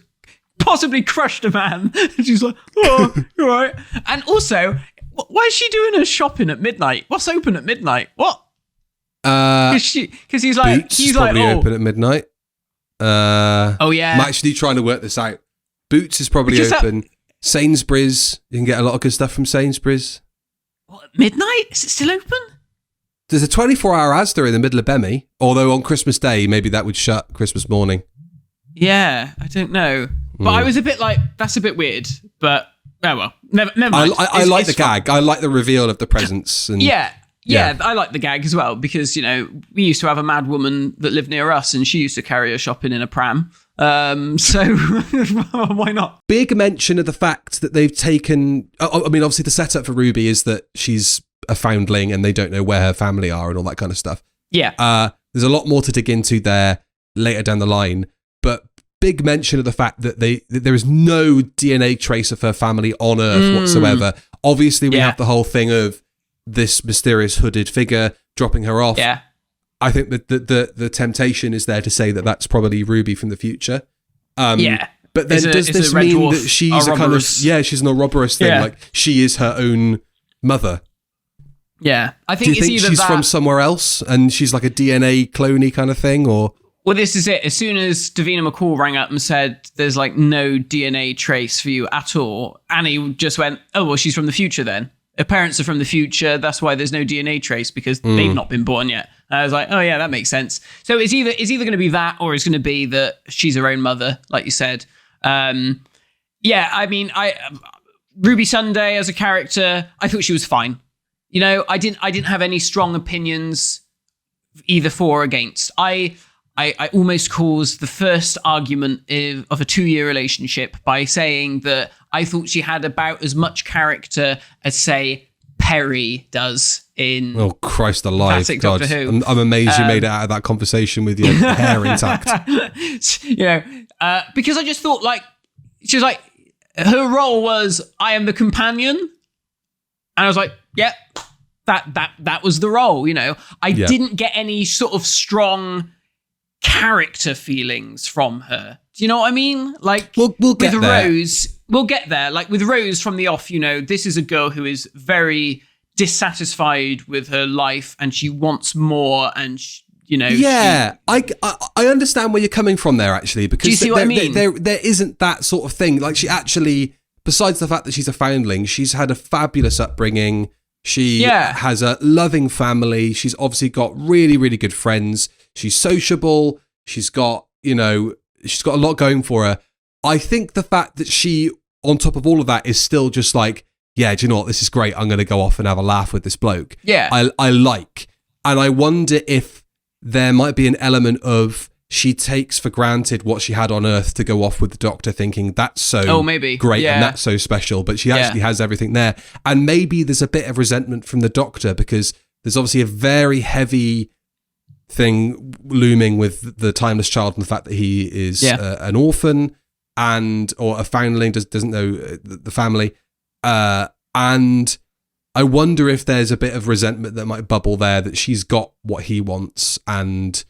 possibly crushed a man. And she's like, "Oh, you're right." And also, Why is she doing her shopping at midnight? What's open at midnight? What? Because he's like, Boots is probably open at midnight. Oh yeah. I'm actually trying to work this out. Boots is probably open. Sainsbury's, you can get a lot of good stuff from Sainsbury's. What, at midnight? Is it still open? There's a 24-hour Asda in the middle of Bemmy, although on Christmas Day, maybe that would shut Christmas morning. Yeah, I don't know. But I was a bit like, that's a bit weird. But, oh well, never mind. I like the gag. I like the reveal of the presents. And Yeah, I like the gag as well because, you know, we used to have a mad woman that lived near us and she used to carry her shopping in a pram. So why not? Big mention of the fact that they've taken... I mean, obviously the setup for Ruby is that she's a foundling and they don't know where her family are and all that kind of stuff. Yeah. There's a lot more to dig into there later down the line. But big mention of the fact that there is no DNA trace of her family on Earth whatsoever. Obviously, we have the whole thing of this mysterious hooded figure dropping her off. Yeah. I think that the temptation is there to say that that's probably Ruby from the future. But then does this mean that she's a kind of... Yeah, she's an Ouroboros thing. Yeah. Like, she is her own mother. Yeah. I think Do you think she's from somewhere else and she's like a DNA cloney kind of thing, or... Well, this is it. As soon as Davina Mcall rang up and said there's like no DNA trace for you at all, Annie just went, oh, well, she's from the future then. Her parents are from the future. That's why there's no DNA trace because they've not been born yet. And I was like, oh yeah, that makes sense. So it's either going to be that or it's going to be that she's her own mother, like you said. Yeah, I mean, Ruby Sunday as a character, I thought she was fine. You know, I didn't have any strong opinions either for or against. I almost caused the first argument of a 2-year relationship by saying that I thought she had about as much character as, say, Perry does in... Oh, Christ alive. Classic God. Doctor Who. I'm amazed you made it out of that conversation with your hair intact. You know, because I just thought, like, she was like, her role was, I am the companion. And I was like, yeah, that was the role, you know. I didn't get any sort of strong character feelings from her. Do you know what I mean? Like, we'll get with there. Rose, we'll get there. Like with Rose from the off, you know, this is a girl who is very dissatisfied with her life and she wants more and you know. Yeah, I understand where you're coming from there actually, because do you see what I mean? There isn't that sort of thing. Like she actually, besides the fact that she's a foundling, she's had a fabulous upbringing. She has a loving family. She's obviously got really, really good friends. She's sociable. She's got a lot going for her. I think the fact that she, on top of all of that, is still just like, yeah, do you know what? This is great. I'm going to go off and have a laugh with this bloke. Yeah. I like. And I wonder if there might be an element of she takes for granted what she had on Earth to go off with the Doctor, thinking that's so great and that's so special, but she actually has everything there. And maybe there's a bit of resentment from the Doctor because there's obviously a very heavy thing looming with the Timeless Child and the fact that he is an orphan or a foundling, doesn't know the family. And I wonder if there's a bit of resentment that might bubble there that she's got what he wants and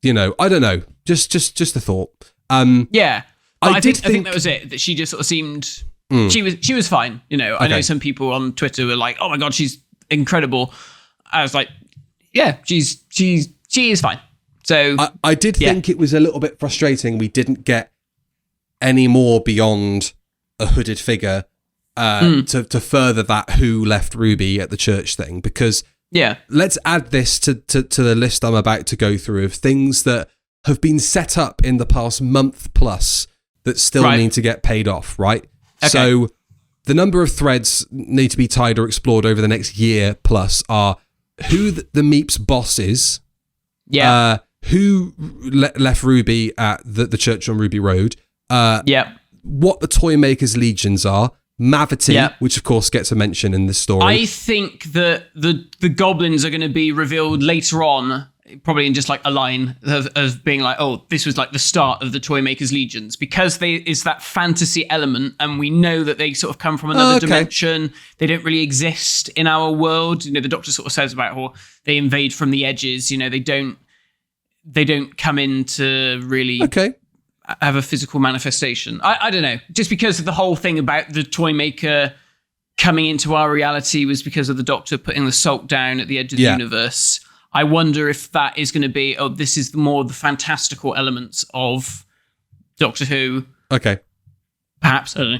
you know, I don't know. Just a thought. But I think that was it. That she just sort of seemed she was fine. You know, I know some people on Twitter were like, "Oh my god, she's incredible." I was like, "Yeah, she is fine." So I did think it was a little bit frustrating. We didn't get any more beyond a hooded figure to further that who left Ruby at the church thing, because. Yeah. Let's add this to the list I'm about to go through of things that have been set up in the past month plus that still need to get paid off, right? Okay. So the number of threads need to be tied or explored over the next year plus are who the Meeps boss is, who left Ruby at the church on Ruby Road, what the Toymakers Legions are, Mavity, which of course gets a mention in this story. I think that the Goblins are going to be revealed later on, probably in just like a line of being like, oh, this was like the start of the Toymakers Legions, because is that fantasy element, and we know that they sort of come from another dimension. They don't really exist in our world. You know, the Doctor sort of says about how they invade from the edges. You know, they don't come in to really have a physical manifestation. I don't know, just because of the whole thing about the Toymaker coming into our reality was because of the Doctor putting the salt down at the edge of the universe. I wonder if that is going to be, this is more the fantastical elements of Doctor Who. Okay. Perhaps, I don't know.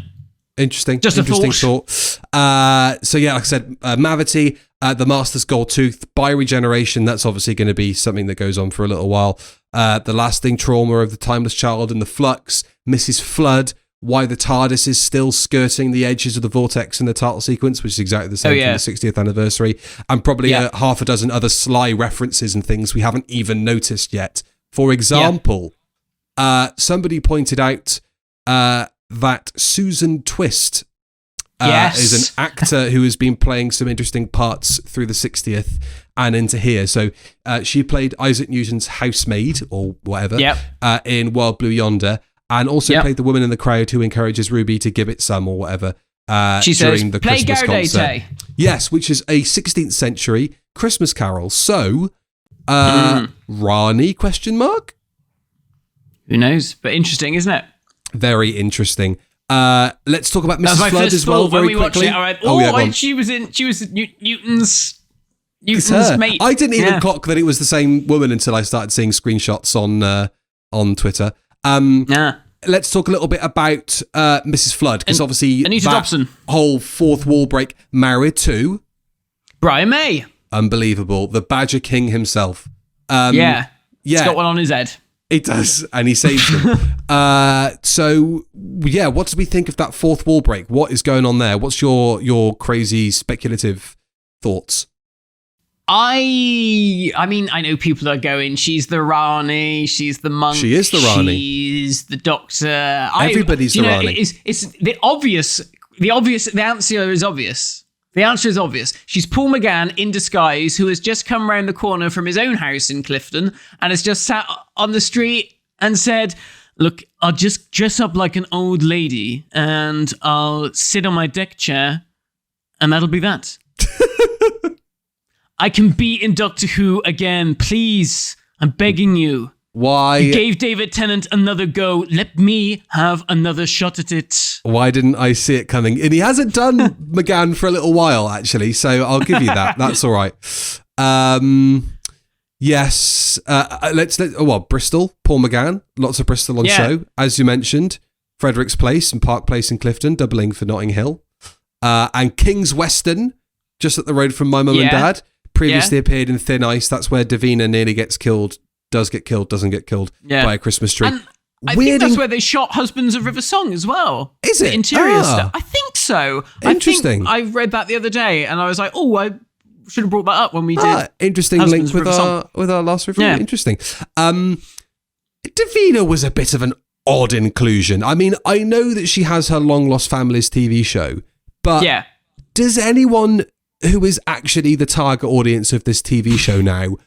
Interesting. Just interesting thought. So yeah, like I said, Mavity, the Master's Gold Tooth, Bioregeneration, that's obviously going to be something that goes on for a little while. The Lasting Trauma of the Timeless Child and the Flux, Mrs. Flood, why the TARDIS is still skirting the edges of the vortex in the title sequence, which is exactly the same from the 60th anniversary, and probably half a dozen other sly references and things we haven't even noticed yet. For example, somebody pointed out that Susan Twist is an actor who has been playing some interesting parts through the 60th and into here. So she played Isaac Newton's housemaid or whatever in Wild Blue Yonder, and also played the woman in the crowd who encourages Ruby to give it some or whatever she during says, the play Christmas Gaudete. concert. Yes, which is a 16th century Christmas carol. So, Rani, question mark? Who knows? But interesting, isn't it? Very interesting. Let's talk about Mrs. Flood as well very quickly. She was Newton's mate. I didn't even clock that it was the same woman until I started seeing screenshots on Twitter. Let's talk a little bit about Mrs. Flood, because obviously Anita that Dobson. Whole fourth wall break, married to Brian May. Unbelievable, the Badger King himself. He's got one on his head. It does, and he saves them. So, what do we think of that fourth wall break? What is going on there? What's your crazy speculative thoughts? I mean, I know people are going, she's the Rani, she's the monk. She is the Rani. She's the Doctor. Everybody's the Rani. It's the obvious. The answer is obvious. The answer is obvious. She's Paul McGann in disguise, who has just come round the corner from his own house in Clifton and has just sat on the street and said, look, I'll just dress up like an old lady and I'll sit on my deck chair and that'll be that. I can be in Doctor Who again, please. I'm begging you. Why? You gave David Tennant another go. Let me have another shot at it. Why didn't I see it coming? And he hasn't done McGann for a little while, actually, so I'll give you that. That's all right. Yes. Bristol, Paul McGann. Lots of Bristol on show, as you mentioned. Fredericks Place and Park Place in Clifton, doubling for Notting Hill. And King's Weston, just up the road from my mum and dad. Previously appeared in Thin Ice. That's where Davina nearly gets killed, does get killed, doesn't get killed by a Christmas tree. And I think that's where they shot Husbands of River Song as well. Is it? The interior stuff. I think so. Interesting. I read that the other day and I was like, I should have brought that up when we did. Interesting link with our last review. Yeah. Interesting. Davina was a bit of an odd inclusion. I mean, I know that she has her Long Lost Families TV show, but does anyone who is actually the target audience of this TV show now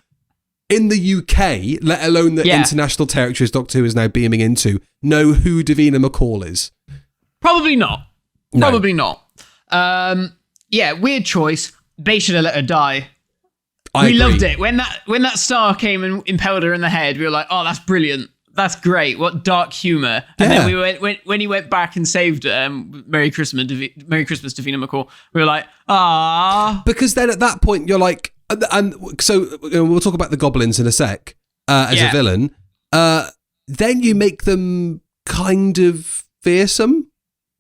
in the UK, let alone the international territories Doctor Who is now beaming into, know who Davina Mcall is? Probably not. No. Probably not. Weird choice. They should have let her die. I agree. Loved it. When that star came and impaled her in the head, we were like, oh, that's brilliant. That's great. What dark humour. And then when he went back and saved Merry Christmas, Davina Mcall, we were like, ah. Because then at that point, you're like, and so we'll talk about the Goblins in a sec as a villain. Then you make them kind of fearsome,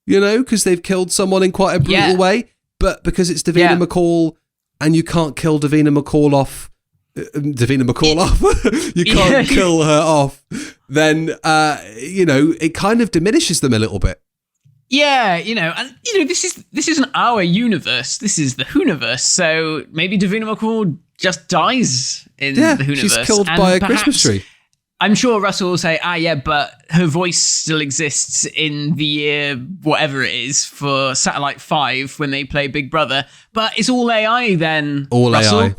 because they've killed someone in quite a brutal way. But because it's Davina Mcall and you can't kill Davina Mcall off, you can't kill her off, then, it kind of diminishes them a little bit. Yeah, this isn't our universe. This is the Whoniverse. So maybe Davina Mcall just dies in the Whoniverse. She's killed by a Christmas tree. I'm sure Russell will say, but her voice still exists in the year, whatever it is, for Satellite 5 when they play Big Brother. But it's all AI then, Russell. AI.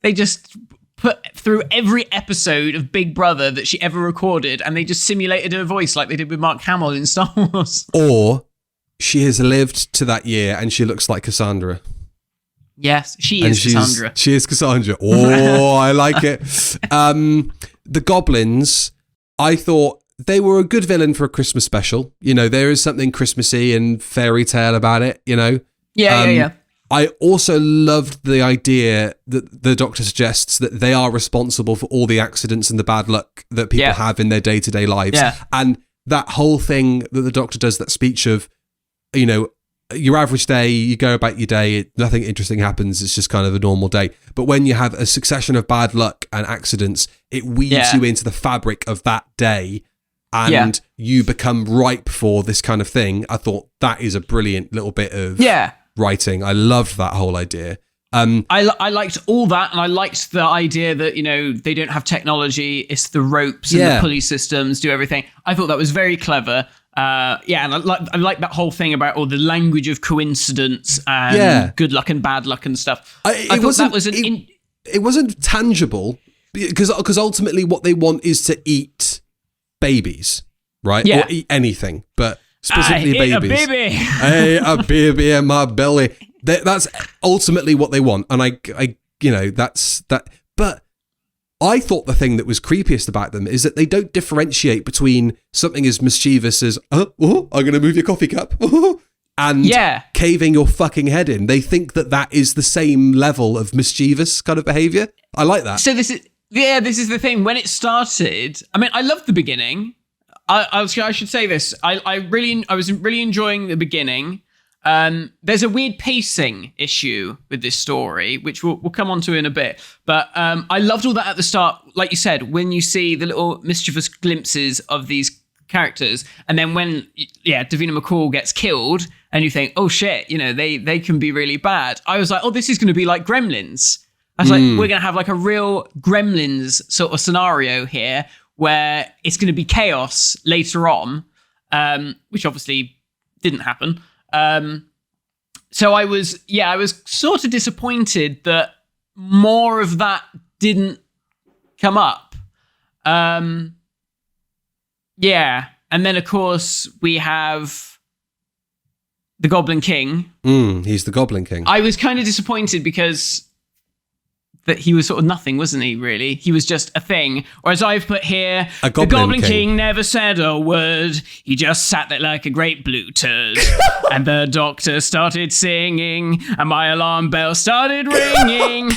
They just put through every episode of Big Brother that she ever recorded and they just simulated her voice like they did with Mark Hamill in Star Wars. Or she has lived to that year and she looks like Cassandra. Yes, she is Cassandra. She is Cassandra. Oh, I like it. The Goblins, I thought they were a good villain for a Christmas special. There is something Christmassy and fairy tale about it, Yeah. I also loved the idea that the Doctor suggests that they are responsible for all the accidents and the bad luck that people have in their day-to-day lives. Yeah. And that whole thing that the Doctor does, that speech of, your average day, you go about your day, nothing interesting happens, it's just kind of a normal day. But when you have a succession of bad luck and accidents, it weaves you into the fabric of that day, and you become ripe for this kind of thing. I thought that is a brilliant little bit of writing. I loved that whole idea. I liked all that, and I liked the idea that, they don't have technology, it's the ropes and the pulley systems do everything. I thought that was very clever. And I like that whole thing about all the language of coincidence and good luck and bad luck and stuff. I thought that was it wasn't tangible, because ultimately what they want is to eat babies, right? Or eat anything, but specifically babies. A baby. Hey, a baby in my belly. That's ultimately what they want, and that's that. But I thought the thing that was creepiest about them is that they don't differentiate between something as mischievous as I'm going to move your coffee cup and caving your fucking head in. They think that is the same level of mischievous kind of behavior. I like that. So this is the thing. When it started, I mean, I loved the beginning. I should say this. I was really enjoying the beginning. There's a weird pacing issue with this story, which we'll come on to in a bit. But I loved all that at the start. Like you said, when you see the little mischievous glimpses of these characters, and then when Davina Mcall gets killed, and you think, oh shit, they can be really bad. I was like, oh, this is going to be like Gremlins. I was like, we're going to have like a real Gremlins sort of scenario here, where it's going to be chaos later on, which obviously didn't happen. So I was sort of disappointed that more of that didn't come up. And then of course we have the Goblin King. He's the Goblin King. I was kind of disappointed because that he was sort of nothing, wasn't he, really? He was just a thing. Or as I've put here, the Goblin King never said a word. He just sat there like a great blue turd. And the Doctor started singing, and my alarm bell started ringing.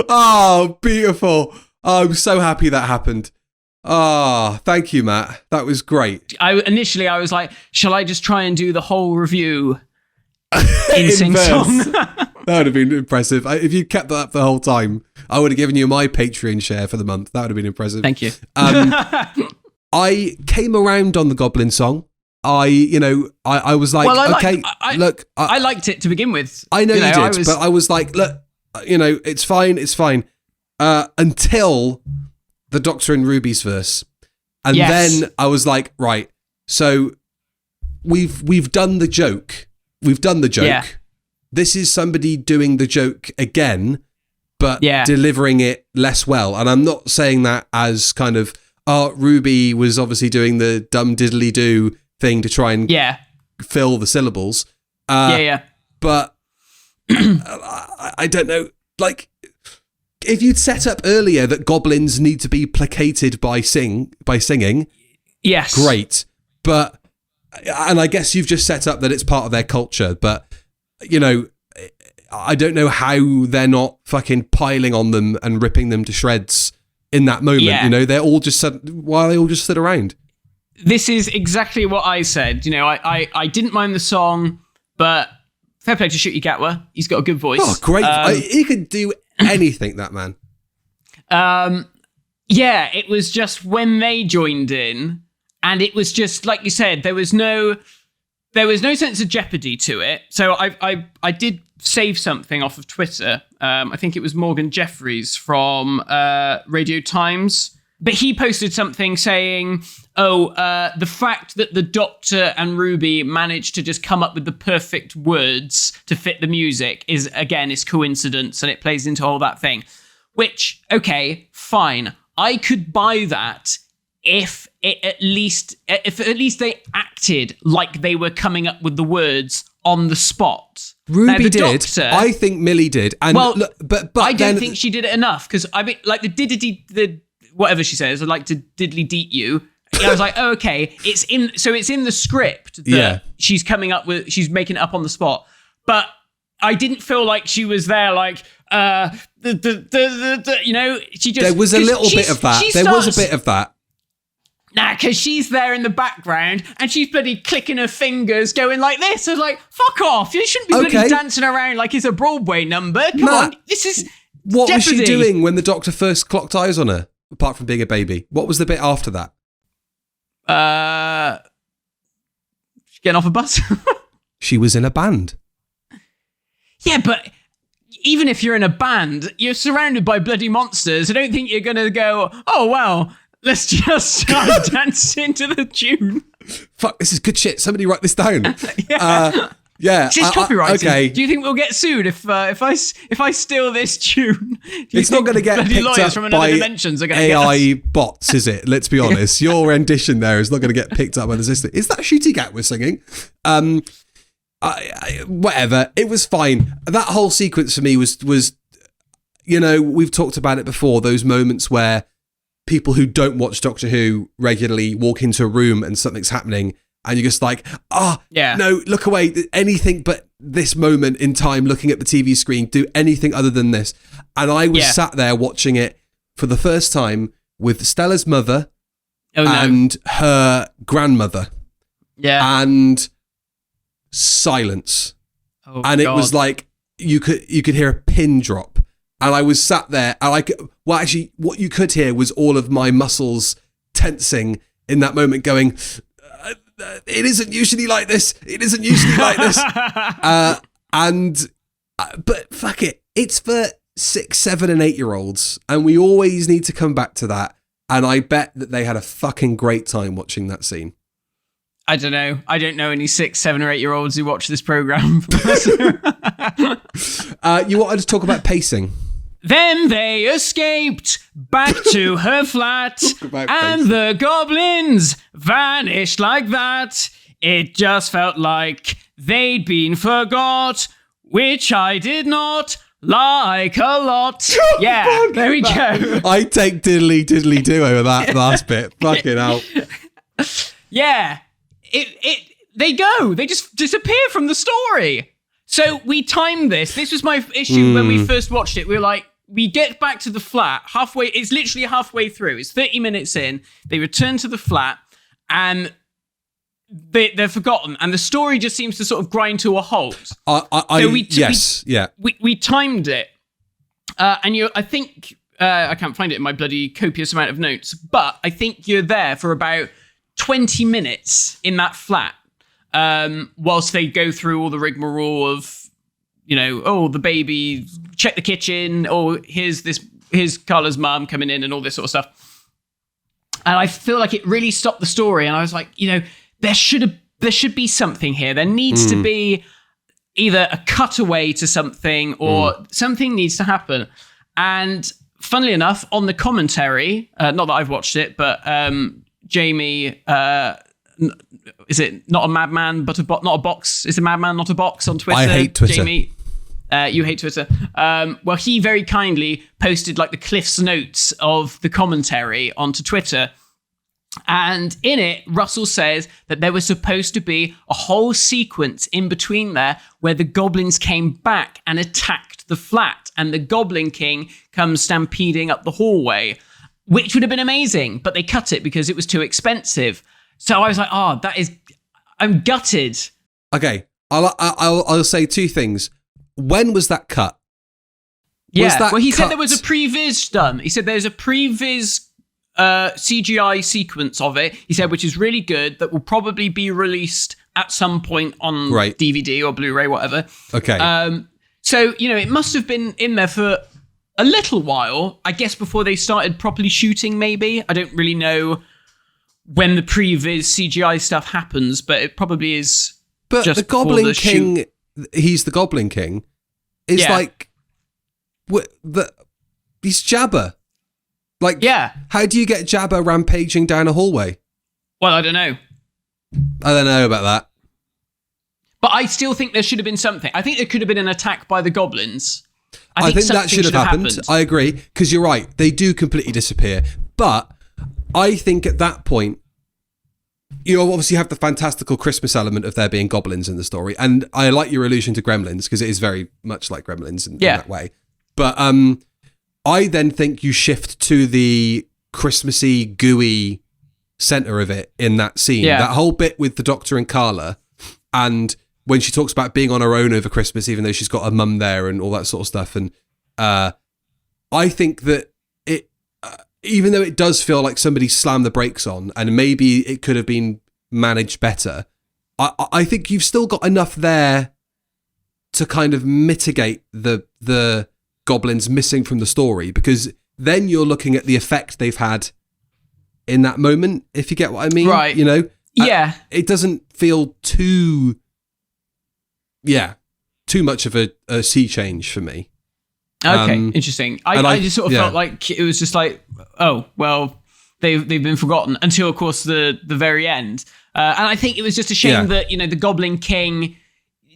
Oh, beautiful. Oh, I'm so happy that happened. Oh, thank you, Matt. That was great. Initially, I was like, shall I just try and do the whole review in sing-song? That would have been impressive. If you kept that up the whole time, I would have given you my Patreon share for the month. That would have been impressive. Thank you. I came around on the Goblin song. I was like, I liked it to begin with. I know you did, but I was like, look, it's fine. Until the Doctor and Ruby's verse. And then I was like, right, so we've done the joke. We've done the joke. Yeah. This is somebody doing the joke again, but delivering it less well. And I'm not saying that as kind of, Ruby was obviously doing the dumb diddly do thing to try and fill the syllables. But I don't know, like, if you'd set up earlier that goblins need to be placated by singing, yes, great. But, and I guess you've just set up that it's part of their culture, but I don't know how they're not fucking piling on them and ripping them to shreds in that moment. Yeah. They're all just while they all just sit around. This is exactly what I said. I didn't mind the song, but fair play to Ncuti Gatwa. He's got a good voice. Oh, great. He could do anything, that man. It was just when they joined in, and it was just, like you said, there was no sense of jeopardy to it. So I did save something off of Twitter. I think it was Morgan Jeffries from Radio Times. But he posted something saying, the fact that the Doctor and Ruby managed to just come up with the perfect words to fit the music is coincidence, and it plays into all that thing. Which, okay, fine. I could buy that if at least they acted like they were coming up with the words on the spot. Ruby did. Doctor, I think Millie did. And but I don't think she did it enough, because I mean, like the whatever she says, I'd like to diddly deet you. I was like, oh, okay, it's in the script that she's making it up on the spot. But I didn't feel like she was there like, you know, she just... There was a little bit of that. There was a bit of that. Nah, because she's there in the background and she's bloody clicking her fingers going like this. I was like, fuck off. You shouldn't be bloody dancing around like it's a Broadway number. Come on. This is What Jeopardy. was she doing when the doctor first clocked eyes on her, apart from being a baby? What was the bit after that? She's getting off a bus. She was in a band. Yeah, but even if you're in a band, you're surrounded by bloody monsters. I don't think you're going to go, oh, well, let's just start dancing to the tune. Fuck, this is good shit. Somebody write this down. Yeah, it's copyrighted. Okay. Do you think we'll get sued if I steal this tune? It's not going to get picked up from by dimensions are AI bots, is it? Let's be honest. Your rendition there is not going to get picked up by the system. Is that Ncuti Gatwa singing? Whatever. It was fine. That whole sequence for me was, you know, we've talked about it before. Those moments where people who don't watch Doctor Who regularly walk into a room and something's happening. And you're just like, no, look away. Anything but this moment in time, looking at the TV screen, do anything other than this. And I was sat there watching it for the first time with Stella's mother and her grandmother. Yeah. And silence. Oh, and it was like, you could hear a pin drop. And I was sat there and actually what you could hear was all of my muscles tensing in that moment going, it isn't usually like this. It isn't usually like this. But fuck it. It's for 6, 7 and 8-year-olds. And we always need to come back to that. And I bet that they had a fucking great time watching that scene. I don't know. I don't know any 6, 7 or 8-year-olds who watch this program. You wanted to talk about pacing. Then they escaped back to her flat, and the goblins vanished like that. It just felt like they'd been forgot, which I did not like a lot. Yeah, there we go. I take diddly diddly do over that last bit. Fucking hell. Yeah, they go. They just disappear from the story. So we timed this. This was my issue when we first watched it. We were like, we get back to the flat halfway. It's literally halfway through. It's 30 minutes in. They return to the flat and they're forgotten. And the story just seems to sort of grind to a halt. We timed it. I think, I can't find it in my bloody copious amount of notes, but I think you're there for about 20 minutes in that flat. Whilst they go through all the rigmarole of, you know, oh, the baby, check the kitchen, or here's Carla's mum coming in and all this sort of stuff. And I feel like it really stopped the story. And I was like, you know, there should be something here. There needs to be either a cutaway to something or something needs to happen. And funnily enough, on the commentary, not that I've watched it, but Jamie, is it not a madman, but not a box? Is a madman not a box on Twitter? I hate Twitter. Jamie, you hate Twitter. Well, he very kindly posted like the Cliff's notes of the commentary onto Twitter. And in it, Russell says that there was supposed to be a whole sequence in between there where the goblins came back and attacked the flat and the Goblin King comes stampeding up the hallway, which would have been amazing, but they cut it because it was too expensive. So I was like, I'm gutted. Okay. I'll say two things. When was that cut? Yeah. Well, he said there was a previs done. He said there's a previs CGI sequence of it. He said, which is really good, that will probably be released at some point on DVD or Blu-ray, whatever. Okay. So, you know, it must have been in there for a little while, I guess, before they started properly shooting, maybe. I don't really know when the previs CGI stuff happens, but it probably is. But just the Goblin King, he's the Goblin King, is like, he's Jabba. Like, how do you get Jabba rampaging down a hallway? Well, I don't know. I don't know about that. But I still think there should have been something. I think there could have been an attack by the goblins. I think that should have happened. I agree, because you're right. They do completely disappear. But I think at that point, you obviously have the fantastical Christmas element of there being goblins in the story, and I like your allusion to Gremlins because it is very much like Gremlins in that way. But I then think you shift to the Christmassy, gooey center of it in that scene. Yeah. That whole bit with the Doctor and Carla, and when she talks about being on her own over Christmas, even though she's got her mum there and all that sort of stuff. And I think that it, even though it does feel like somebody slammed the brakes on, and maybe it could have been managed better, I think you've still got enough there to kind of mitigate the goblins missing from the story, because then you're looking at the effect they've had in that moment, if you get what I mean. Right. You know? Yeah. It doesn't feel too much of a sea change for me. Okay, interesting. I just sort of felt like it was just like, oh, well, they've been forgotten until, of course, the very end. And I think it was just a shame that, the Goblin King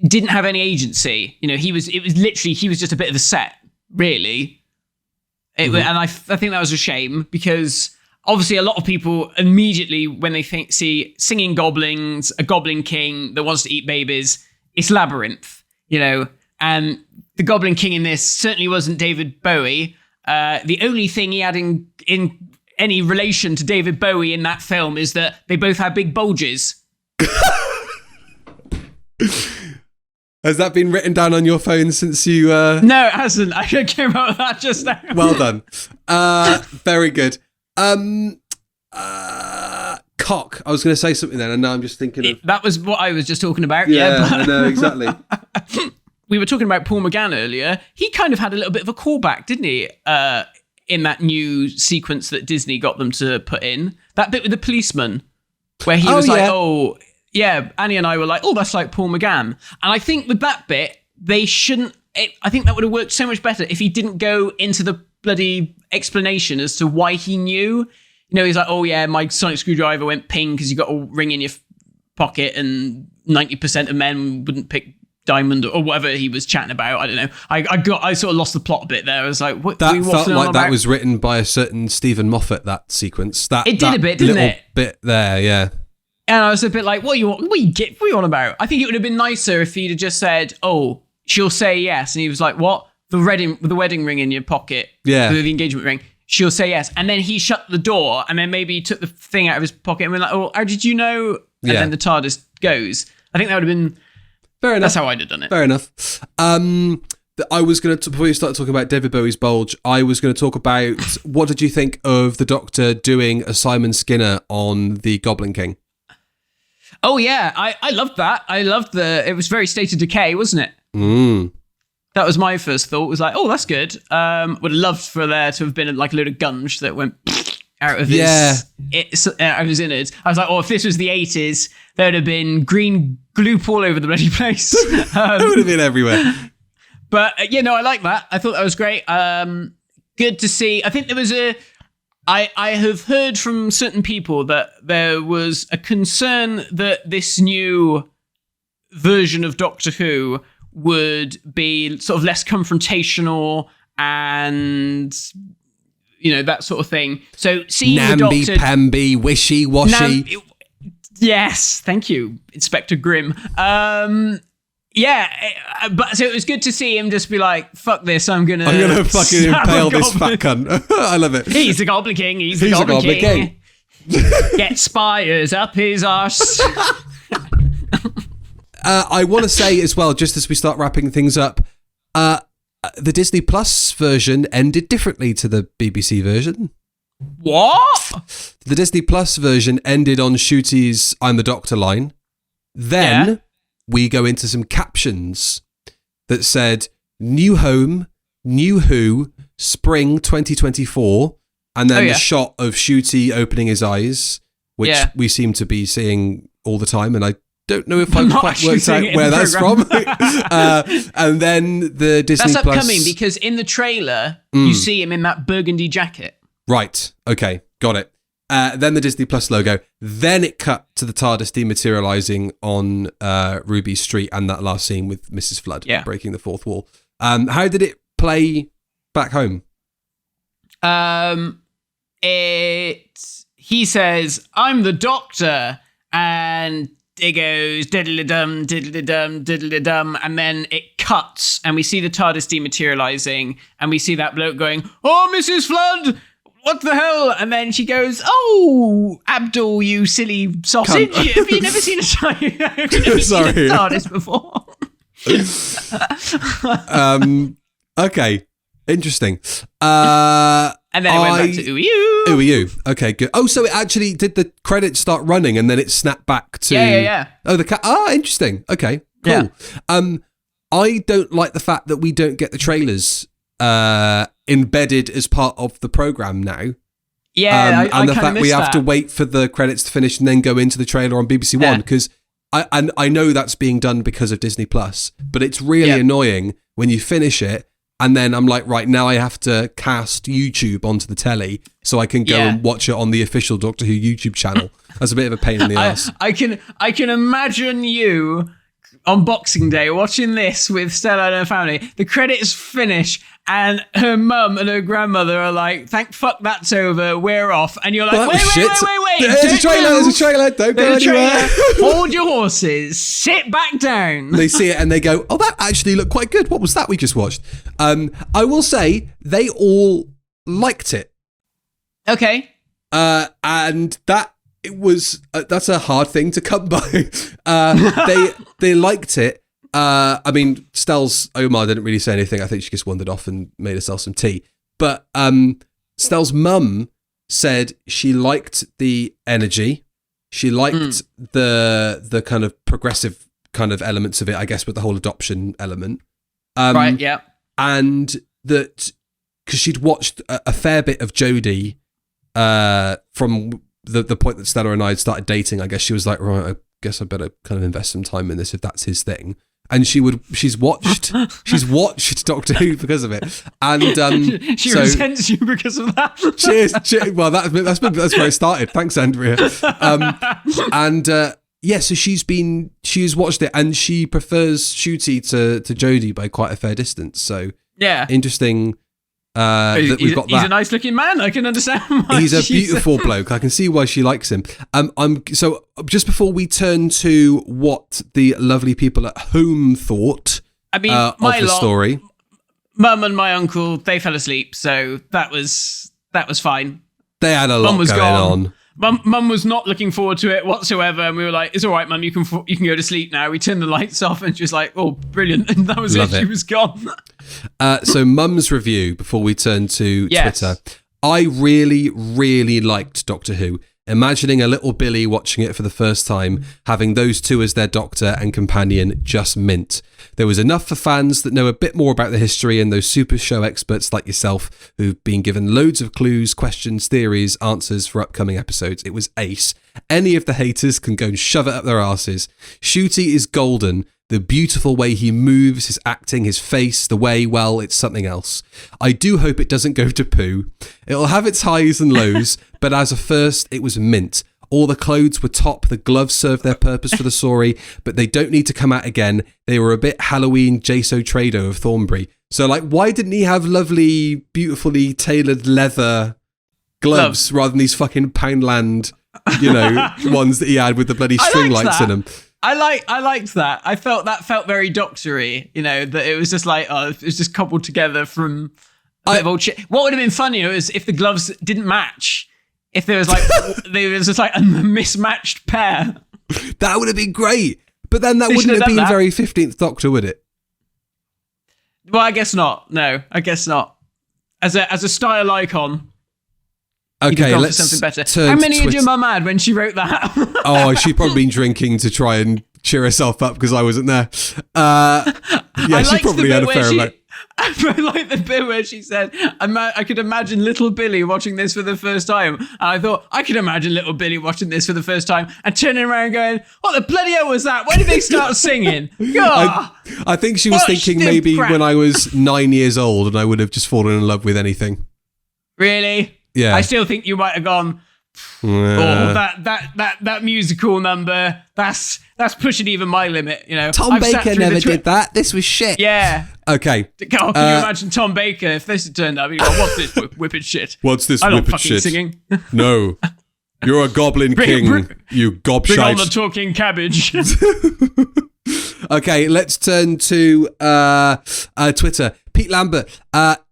didn't have any agency. He was just a bit of a set, really. And I think that was a shame, because obviously a lot of people immediately, when they see singing goblins, a Goblin King that wants to eat babies, it's Labyrinth, and the Goblin King in this certainly wasn't David Bowie. The only thing he had in any relation to David Bowie in that film is that they both had big bulges. Has that been written down on your phone since you... No, it hasn't. I came up with that just now. Well done. Very good. Cock. I was going to say something then, and now I'm just thinking of... That was what I was just talking about. Yeah, I know, exactly. We were talking about Paul McGann earlier. He kind of had a little bit of a callback, didn't he? In that new sequence that Disney got them to put in. That bit with the policeman, where he was like, oh... Yeah, Annie and I were like, oh, that's like Paul McGann. And I think with that bit, they shouldn't... I think that would have worked so much better if he didn't go into the bloody explanation as to why he knew. He's like, oh, yeah, my sonic screwdriver went ping because you got a ring in your pocket and 90% of men wouldn't pick diamond or whatever he was chatting about. I don't know. I sort of lost the plot a bit there. I was like, what? That felt like that was written by a certain Stephen Moffat, that sequence. It did a bit, didn't it? Bit there, yeah. And I was a bit like, what are you on about? I think it would have been nicer if he'd have just said, oh, she'll say yes. And he was like, what? The wedding ring in your pocket. Yeah. The engagement ring. She'll say yes. And then he shut the door, and then maybe he took the thing out of his pocket and went like, oh, how did you know? And then the TARDIS goes. I think that would have been... Fair enough. That's how I'd have done it. Fair enough. I was going to, before you start talking about David Bowie's bulge, I was going to talk about what did you think of the Doctor doing a Simon Skinner on the Goblin King? Oh, yeah. I loved that. I loved it was very State of Decay, wasn't it? Mm. That was my first thought. It was like, oh, that's good. Would have loved for there to have been like a load of gunge that went out of his innards. I was like, oh, if this was the 80s, there would have been green gloop all over the bloody place. It would have been everywhere. But, I like that. I thought that was great. Good to see. I think there was I have heard from certain people that there was a concern that this new version of Doctor Who would be sort of less confrontational and, that sort of thing. So seeing the Doctor... Namby-pamby, wishy-washy. Yes, thank you, Inspector Grimm. Yeah, but so it was good to see him just be like, fuck this, I'm gonna fucking impale this fat cunt. I love it. He's the Goblin King, he's the Goblin King. Get spires up his arse. I want to say as well, just as we start wrapping things up, the Disney Plus version ended differently to the BBC version. What? The Disney Plus version ended on Ncuti's I'm the Doctor line. Then we go into some captions that said, New Home, New Who, Spring 2024, and then the shot of Ncuti opening his eyes, which we seem to be seeing all the time, and I don't know if I've quite worked out where that's from. And then the Disney Plus... That's Plus... upcoming, because in the trailer, you see him in that burgundy jacket. Right, okay, got it. Then the Disney Plus logo. Then it cut to the TARDIS dematerializing on Ruby Street and that last scene with Mrs. Flood breaking the fourth wall. How did it play back home? He says, I'm the Doctor. and it goes diddly-dum, diddly-dum, diddly-dum, and then it cuts, and we see the TARDIS dematerializing, and we see that bloke going, "Oh, Mrs. Flood, what the hell?" And then she goes, "Oh, Abdul, you silly sausage, have you never seen a TARDIS before?" Okay, interesting. And then it went back to ooh-you. Ooh-you. Okay, good. Oh, so it actually did the credits start running and then it snapped back to... Yeah. Oh, the cat. Oh, interesting. Okay, cool. Yeah. I don't like the fact that we don't get the trailers embedded as part of the program now. Yeah, and the fact we have to wait for the credits to finish and then go into the trailer on BBC One, because I know that's being done because of Disney Plus, but it's really annoying when you finish it and then I'm like, right, now I have to cast YouTube onto the telly so I can go and watch it on the official Doctor Who YouTube channel. That's a bit of a pain in the ass. I can imagine you on Boxing Day watching this with Stella and her family. The credits finish and her mum and her grandmother are like, "Thank fuck that's over, we're off." And you're like, wait. There's a trailer, don't go anywhere. Hold your horses, sit back down. They see it and they go, "Oh, that actually looked quite good. What was that we just watched?" I will say they all liked it. Okay. And that's a hard thing to come by. They liked it. I mean, Stell's Omar didn't really say anything. I think she just wandered off and made herself some tea. But Stell's mum said she liked the energy. She liked the kind of progressive kind of elements of it, I guess, with the whole adoption element. Right, yeah. And that, because she'd watched a fair bit of Jodie from the point that Stella and I had started dating. I guess she was like, right, I guess I better kind of invest some time in this if that's his thing. And she's watched Doctor Who because of it, and she resents you because of that. Cheers. Well, that's where it started. Thanks, Andrea. So she's watched it, and she prefers Ncuti to Jodie by quite a fair distance. So interesting. That we've got that. He's a nice looking man. I can understand why. He's a beautiful bloke. I can see why she likes him. So just before we turn to what the lovely people at home thought of the story. Mum and my uncle, they fell asleep, so that was fine. They had a lot going on. Mum was not looking forward to it whatsoever, and we were like, "It's all right, Mum, you can go to sleep now." We turned the lights off, and she was like, "Oh, brilliant!" And that was it. She was gone. So Mum's review before we turn to Twitter. I really, really liked Doctor Who. Imagining a little Billy watching it for the first time, having those two as their doctor and companion, just mint. There was enough for fans that know a bit more about the history and those super show experts like yourself who've been given loads of clues, questions, theories, answers for upcoming episodes. It was ace. Any of the haters can go and shove it up their asses. Ncuti is golden. The beautiful way he moves, his acting, his face, the way, well, it's something else. I do hope it doesn't go to poo. It'll have its highs and lows, but as a first, it was mint. All the clothes were top, the gloves served their purpose for the story, but they don't need to come out again. They were a bit Halloween Jaso Trado of Thornbury. So, like, why didn't he have lovely, beautifully tailored leather gloves rather than these fucking Poundland, ones that he had with the bloody string lights in them? I liked that. I felt very doctory, that it was just like, it was just cobbled together from a bit of old shit. What would have been funnier is if the gloves didn't match. If there was just like a mismatched pair. That would have been great. But then that wouldn't have been very 15th Doctor, would it? Well, I guess not. No, I guess not. As a style icon. Okay, let's something better. How many had your mum had when she wrote that? She'd probably been drinking to try and cheer herself up because I wasn't there. She probably had a fair amount. I like the bit where she said, I could imagine little Billy watching this for the first time. And I thought, I could imagine little Billy watching this for the first time and turning around going, what the bloody hell was that? When did they start singing? I think she was thinking maybe when I was 9 years old and I would have just fallen in love with anything. Really? Yeah. I still think you might have gone, that musical number, that's pushing even my limit, Tom Baker never did that. This was shit. Yeah. Okay. Can you imagine Tom Baker if this had turned up? He'd go, what's this whipping shit? What's this I'm whipping not fucking shit? Singing. No. You're a goblin king, you gobshite. Bring on the talking cabbage. Okay, let's turn to Twitter. Pete Lambert,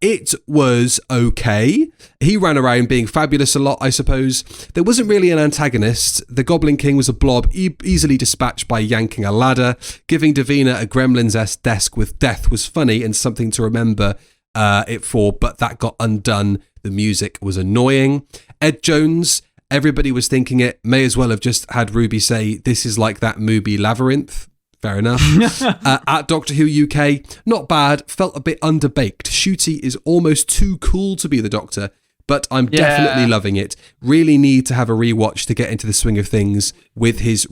it was okay. He ran around being fabulous a lot, I suppose. There wasn't really an antagonist. The Goblin King was a blob easily dispatched by yanking a ladder. Giving Davina a Gremlins-esque desk with death was funny and something to remember it for, but that got undone. The music was annoying. Ed Jones, everybody was thinking it may as well have just had Ruby say, this is like that movie Labyrinth. Fair enough. At Doctor Who UK, not bad, felt a bit underbaked. Ncuti is almost too cool to be the Doctor, but I'm definitely loving it. Really need to have a rewatch to get into the swing of things with his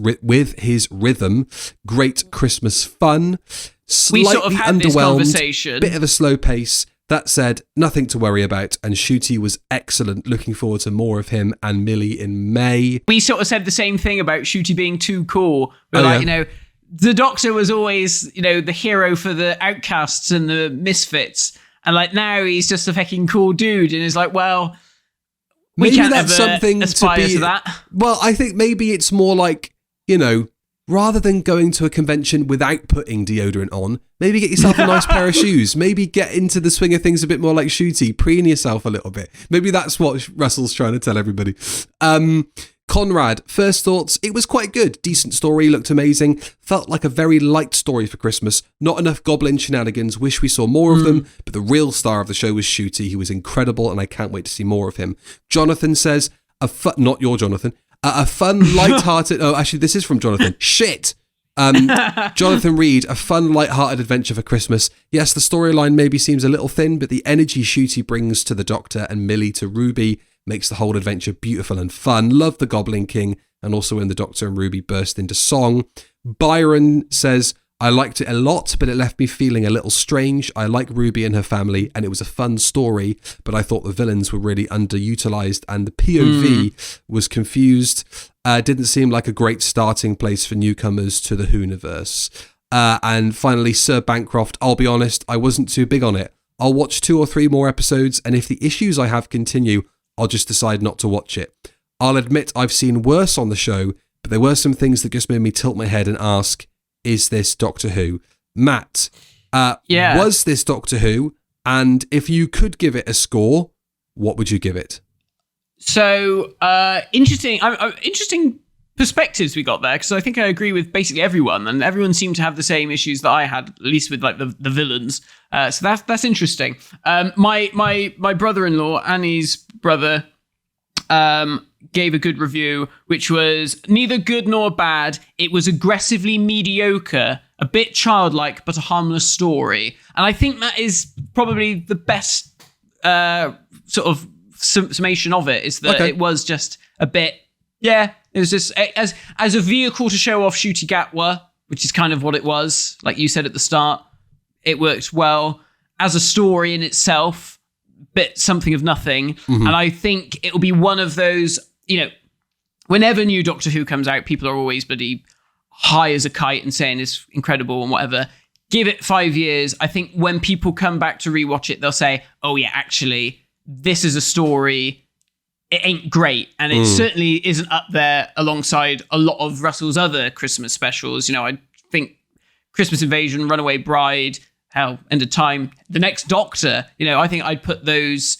rhythm. Great Christmas fun. Slightly we sort of had underwhelmed, this conversation. Bit of a slow pace. That said, nothing to worry about, and Ncuti was excellent. Looking forward to more of him and Millie in May. We sort of said the same thing about Ncuti being too cool. We're the Doctor was always, the hero for the outcasts and the misfits. And now he's just a fucking cool dude. And it's like, well, we maybe can't that's something aspire to that. Well, I think maybe it's more like, rather than going to a convention without putting deodorant on, maybe get yourself a nice pair of shoes. Maybe get into the swing of things a bit more like Ncuti, preen yourself a little bit. Maybe that's what Russell's trying to tell everybody. Conrad, first thoughts, it was quite good. Decent story, looked amazing. Felt like a very light story for Christmas. Not enough goblin shenanigans, wish we saw more of them, but the real star of the show was Ncuti. He was incredible and I can't wait to see more of him. Jonathan says, not your Jonathan, a fun, light-hearted... Oh, actually, this is from Jonathan. Shit! Jonathan Reed, a fun, light-hearted adventure for Christmas. Yes, the storyline maybe seems a little thin, but the energy Ncuti brings to the Doctor and Millie to Ruby makes the whole adventure beautiful and fun. Love the Goblin King, and also when the Doctor and Ruby burst into song. Byron says, I liked it a lot, but it left me feeling a little strange. I like Ruby and her family, and it was a fun story, but I thought the villains were really underutilized, and the POV was confused. Didn't seem like a great starting place for newcomers to the Who-niverse. And finally, Sir Bancroft, I'll be honest, I wasn't too big on it. I'll watch 2 or 3 more episodes, and if the issues I have continue, I'll just decide not to watch it. I'll admit I've seen worse on the show, but there were some things that just made me tilt my head and ask, is this Doctor Who? Matt, was this Doctor Who? And if you could give it a score, what would you give it? So, interesting perspectives we got there, because I think I agree with basically everyone, and everyone seemed to have the same issues that I had, at least with the villains. So that's interesting. My brother-in-law, Annie's brother, gave a good review, which was neither good nor bad. It was aggressively mediocre, a bit childlike, but a harmless story. And I think that is probably the best sort of summation of it, is that it was just a bit, it was just, as a vehicle to show off Ncuti Gatwa, which is kind of what it was, like you said at the start, it worked well. As a story in itself, bit something of nothing. Mm-hmm. And I think it will be one of those, whenever new Doctor Who comes out, people are always bloody high as a kite and saying it's incredible and whatever. Give it 5 years. I think when people come back to rewatch it, they'll say, oh yeah, actually, this is a story. It ain't great. And it certainly isn't up there alongside a lot of Russell's other Christmas specials. I think Christmas Invasion, Runaway Bride, hell, End of Time, The Next Doctor, I think I'd put those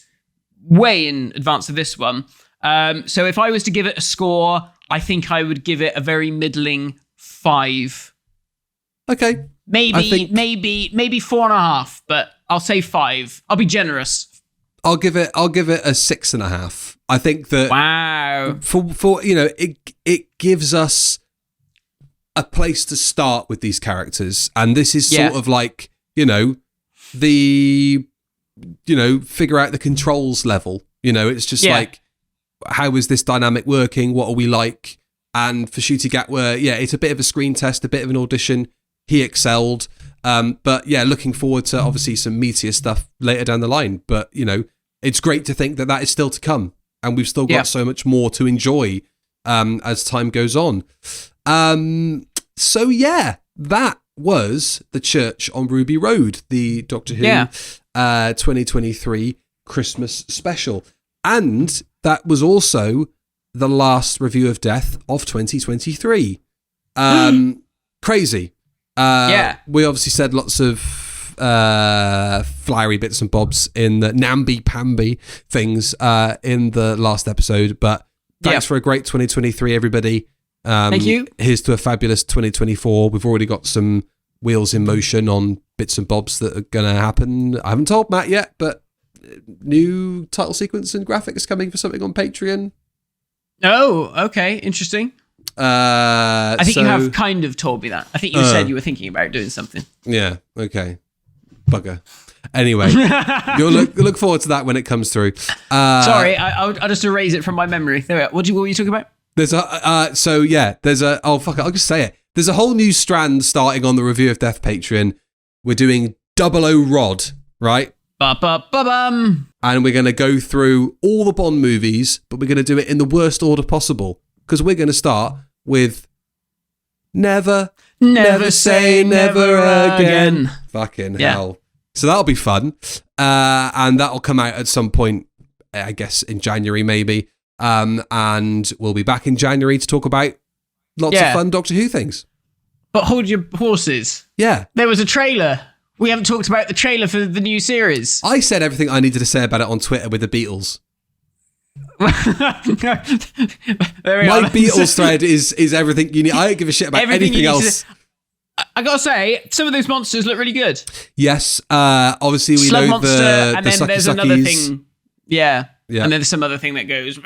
way in advance of this one. So if I was to give it a score, I think I would give it a very middling 5. Okay. Maybe 4.5, but I'll say 5. I'll be generous. I'll give it a 6.5. I think that for it gives us a place to start with these characters, and this is sort of like the figure out the controls level. It's just like, how is this dynamic working? What are we like? And for Ncuti Gatwa, it's a bit of a screen test, a bit of an audition. He excelled. But looking forward to obviously some meatier stuff later down the line. But, it's great to think that is still to come. And we've still got so much more to enjoy as time goes on. That was The Church on Ruby Road, the Doctor Who 2023 Christmas special. And that was also the last review of Death of 2023. Crazy. We obviously said lots of flowery bits and bobs in the namby-pamby things in the last episode, but thanks for a great 2023, everybody. Thank you. Here's to a fabulous 2024. We've already got some wheels in motion on bits and bobs that are going to happen. I haven't told Matt yet, but new title sequence and graphics coming for something on Patreon. Oh, okay. Interesting. I think you have kind of told me that. I think you said you were thinking about doing something. Yeah, okay. Bugger. Anyway, you'll look forward to that when it comes through. Sorry, I'll just erase it from my memory. There, what were you talking about? There's a, oh fuck it, I'll just say it. There's a whole new strand starting on the Review of Death Patreon. We're doing 00 Rod, right? Ba-ba-ba-bum. And we're going to go through all the Bond movies, but we're going to do it in the worst order possible. Because we're going to start with Never Say Never Again. Fucking hell. So that'll be fun. And that'll come out at some point, I guess, in January maybe. And we'll be back in January to talk about lots of fun Doctor Who things. But hold your horses. Yeah. There was a trailer. We haven't talked about the trailer for the new series. I said everything I needed to say about it on Twitter with the Beatles. My Beatles thread is everything you need. I don't give a shit about anything else. I gotta say, some of those monsters look really good. Yes, obviously we Slug know monster, the and then sucky there's suckies. another thing. Yeah, and then there's some other thing that goes.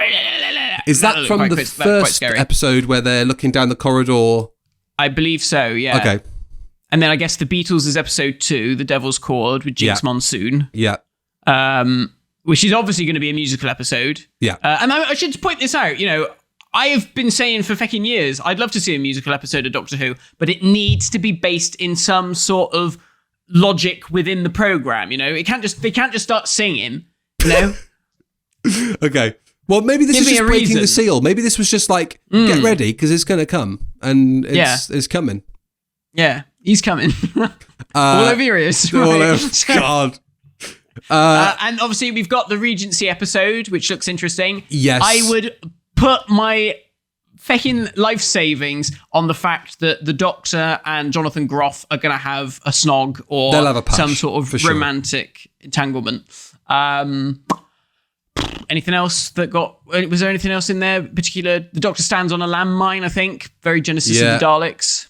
Is that from the first episode where they're looking down the corridor? I believe so. Yeah. Okay. And then I guess the Beatles is episode 2, The Devil's Chord with Jinx Monsoon. Yeah. Which is obviously going to be a musical episode. Yeah. And I should point this out, I have been saying for fucking years, I'd love to see a musical episode of Doctor Who, but it needs to be based in some sort of logic within the program, they can't just start singing, Okay. Well, maybe this is just breaking the seal. Maybe this was just like, get ready, because it's going to come. And it's coming. Yeah, he's coming. All over your ears. Right? All over, God. And obviously we've got the Regency episode, which looks interesting. Yes. I would put my fucking life savings on the fact that the Doctor and Jonathan Groff are going to have a snog or they'll have a push, some sort of romantic entanglement. Anything else was there anything else in there particular? The Doctor stands on a landmine, I think. Very Genesis of the Daleks.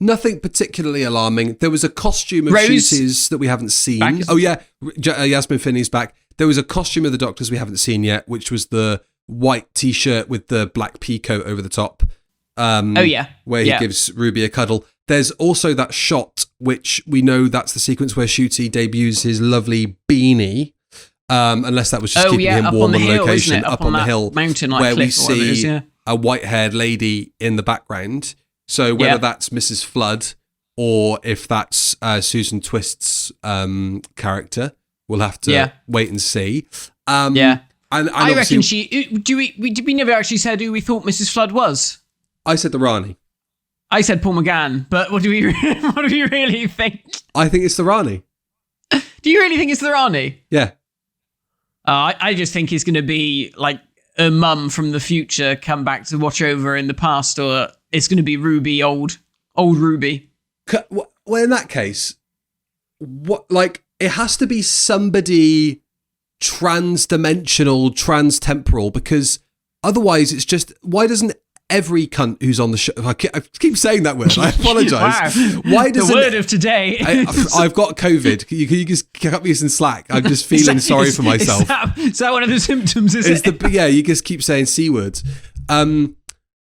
Nothing particularly alarming. There was a costume of Shooties that we haven't seen. Back? Oh, yeah. Yasmin Finney's back. There was a costume of the Doctors we haven't seen yet, which was the white T-shirt with the black pea coat over the top. Where he gives Ruby a cuddle. There's also that shot, which we know that's the sequence where Shooty debuts his lovely beanie. Unless that was just keeping him warm on location. Up on the hill. Mountain where we see a white-haired lady in the background. So whether that's Mrs. Flood or if that's Susan Twist's character, we'll have to wait and see. And I reckon did we never actually said who we thought Mrs. Flood was? I said the Rani. I said Paul McGann, but what do we really think? I think it's the Rani. Do you really think it's the Rani? Yeah. I just think it's going to be like a mum from the future come back to watch over in the past, or it's going to be Ruby, old Ruby. Well, in that case, it has to be somebody trans-dimensional, trans-temporal, because otherwise it's just, why doesn't every cunt who's on the show, I keep saying that word, I apologise. Wow. Why doesn't the word of today. I've got COVID. You just cut me some slack. I'm just feeling sorry for myself. Is that one of the symptoms, you just keep saying C words.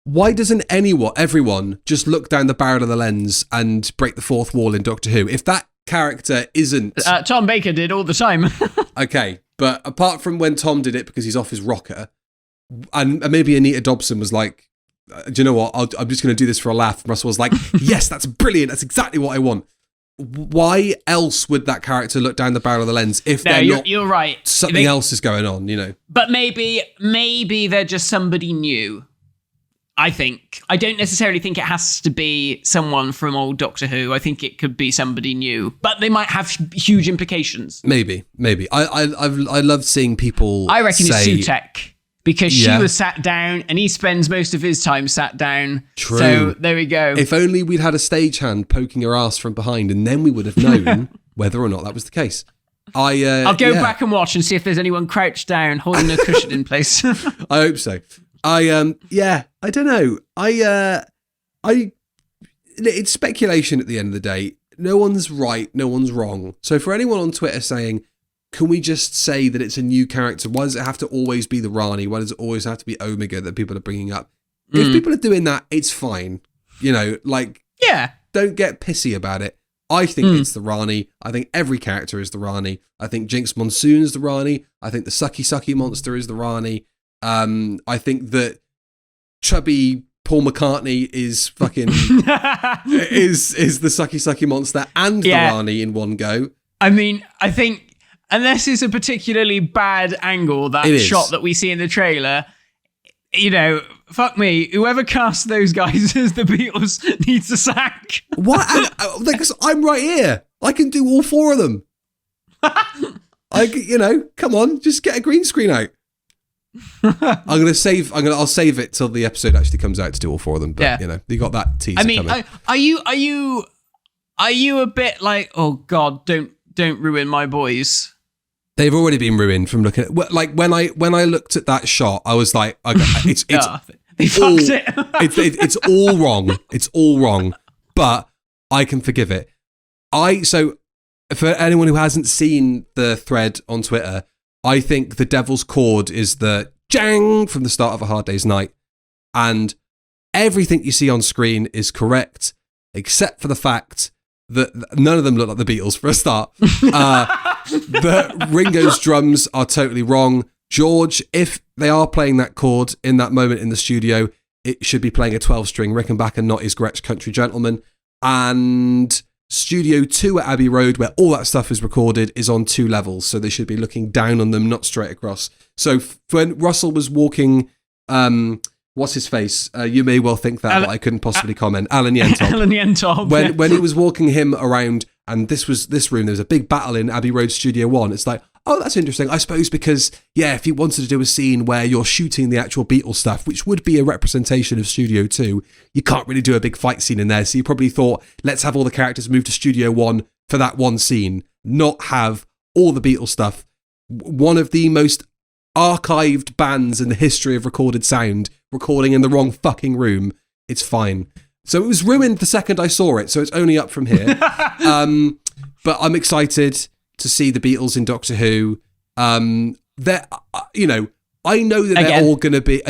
Why doesn't everyone just look down the barrel of the lens and break the fourth wall in Doctor Who? If that character isn't... Tom Baker did all the time. Okay, but apart from when Tom did it because he's off his rocker, and maybe Anita Dobson was like, do you know what? I'm just going to do this for a laugh. And Russell was like, yes, that's brilliant. That's exactly what I want. Why else would that character look down the barrel of the lens if you're right. Something else is going on, But maybe they're just somebody new. I think. I don't necessarily think it has to be someone from old Doctor Who. I think it could be somebody new, but they might have huge implications. Maybe. I love seeing people. I reckon it's Sutek. because she was sat down and he spends most of his time sat down. True. So there we go. If only we'd had a stagehand poking her ass from behind, and then we would have known whether or not that was the case. I'll go back and watch and see if there's anyone crouched down holding a cushion in place. I hope so. I don't know. It's speculation at the end of the day. No one's right, no one's wrong. So for anyone on Twitter saying, can we just say that it's a new character? Why does it have to always be the Rani? Why does it always have to be Omega that people are bringing up? If people are doing that, it's fine. Don't get pissy about it. I think it's the Rani. I think every character is the Rani. I think Jinx Monsoon is the Rani. I think the Sucky Sucky monster is the Rani. I think that chubby Paul McCartney is fucking is the Sucky Sucky monster and the Rani in one go. I mean, I think unless it's a particularly bad angle, that shot that we see in the trailer, fuck me, whoever cast those guys as the Beatles needs a sack. What? Because I'm right here. I can do all four of them. Come on, just get a green screen out. I'll save it till the episode actually comes out to do all four of them. But you got that teaser coming. Are you a bit like, oh God, don't ruin my boys? They've already been ruined from looking at like when I looked at that shot, I was like, it's they fucked it. It's all wrong. It's all wrong, but I can forgive it. So for anyone who hasn't seen the thread on Twitter, I think the Devil's Chord is the jang from the start of A Hard Day's Night, and everything you see on screen is correct, except for the fact that none of them look like the Beatles for a start. The Ringo's drums are totally wrong. George, if they are playing that chord in that moment in the studio, it should be playing a 12-string Rickenbacker, not his Gretsch Country Gentleman. And Studio 2 at Abbey Road, where all that stuff is recorded, is on 2 levels, so they should be looking down on them, not straight across. So when Russell was walking, what's his face? You may well think that, but I couldn't possibly comment. Alan Yentob. Alan Yentob. When he was walking him around, and this room, there was a big battle in Abbey Road Studio 1. It's like, oh, that's interesting. I suppose because, if you wanted to do a scene where you're shooting the actual Beatles stuff, which would be a representation of Studio 2, you can't really do a big fight scene in there. So you probably thought, let's have all the characters move to Studio 1 for that one scene, not have all the Beatles stuff. One of the most archived bands in the history of recorded sound, recording in the wrong fucking room. It's fine. So it was ruined the second I saw it, so it's only up from here. But I'm excited to see the Beatles in Doctor Who. I know that they're all going to be,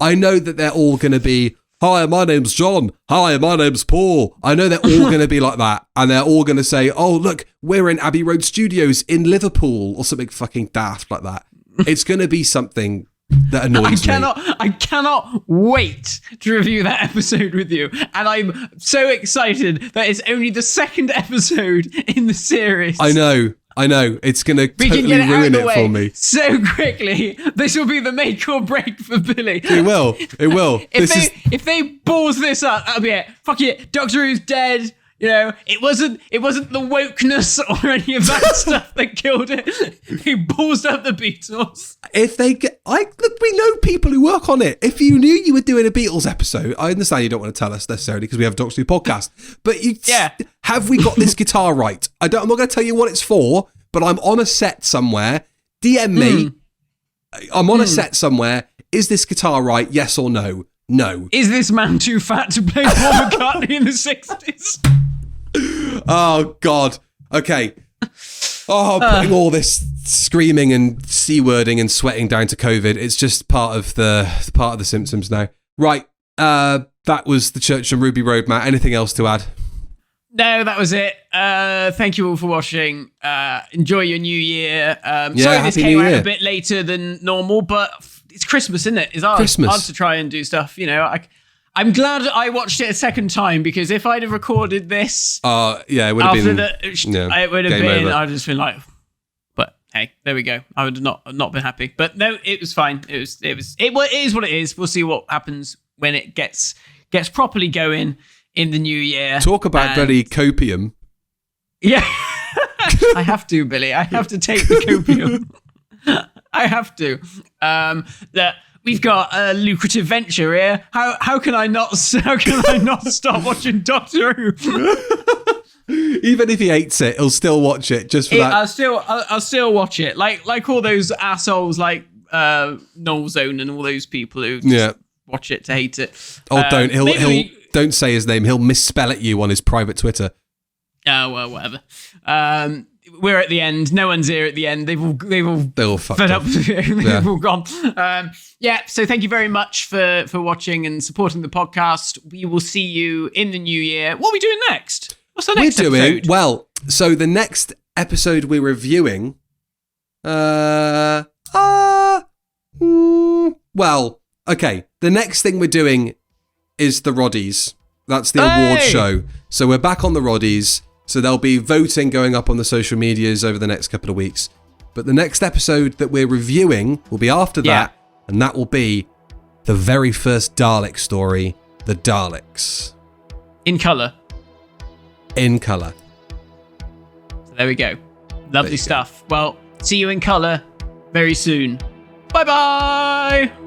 I know that they're all going to be, hi, my name's John. Hi, my name's Paul. I know they're all going to be like that. And they're all going to say, oh, look, we're in Abbey Road Studios in Liverpool, or something fucking daft like that. It's going to be something that annoys me. I cannot wait to review that episode with you. And I'm so excited that it's only the second episode in the series. I know. It's going to totally ruin it for me. So quickly. This will be the make or break for Billy. It will. If they balls this up, that'll be it. Fuck it. Doctor Who's dead. It wasn't the wokeness or any of that stuff that killed it. He balls up the Beatles. If they get, we know people who work on it. If you knew you were doing a Beatles episode, I understand you don't want to tell us necessarily because we have a Doctor Who podcast. But have we got this guitar right? I'm not going to tell you what it's for, but I'm on a set somewhere. DM me. I'm on a set somewhere. Is this guitar right? Yes or no? No. Is this man too fat to play Paul McCartney in the 60s? Oh God. Okay. Putting all this screaming and C-wording and sweating down to COVID. It's just part of the symptoms now. Right. That was the Church on Ruby Road, Matt. Anything else to add? No, that was it. Thank you all for watching. Enjoy your new year. Sorry this came out a bit later than normal, but it's Christmas, isn't it? It's hard to try and do stuff. I'm glad I watched it a second time, because if I'd have recorded this, it would have been. It would have been. Over. I'd just been like, but hey, there we go. I would have not been happy. But no, it was fine. It is what it is. We'll see what happens when it gets properly going in the new year. Talk about bloody copium. Yeah, I have to, Billy. I have to take the copium. I have to. That we've got a lucrative venture here. How can I not stop watching Doctor Who? Even if he hates it, he'll still watch it just for that. I'll still watch it. Like all those assholes like Noel Zone and all those people who just watch it to hate it. Oh, don't. Don't say his name. He'll misspell it you on his private Twitter. Oh, well, whatever. We're at the end. No one's here at the end. They've all fed up. They've all gone. So thank you very much for watching and supporting the podcast. We will see you in the new year. What are we doing next? What's the next episode? Well, so the next episode we're reviewing... well, okay. The next thing we're doing is the Roddies. That's the award show. So we're back on the Roddies. So there'll be voting going up on the social medias over the next couple of weeks. But the next episode that we're reviewing will be after that. And that will be the very first Dalek story, The Daleks. In colour. In colour. So there we go. Lovely stuff. Well, see you in colour very soon. Bye-bye!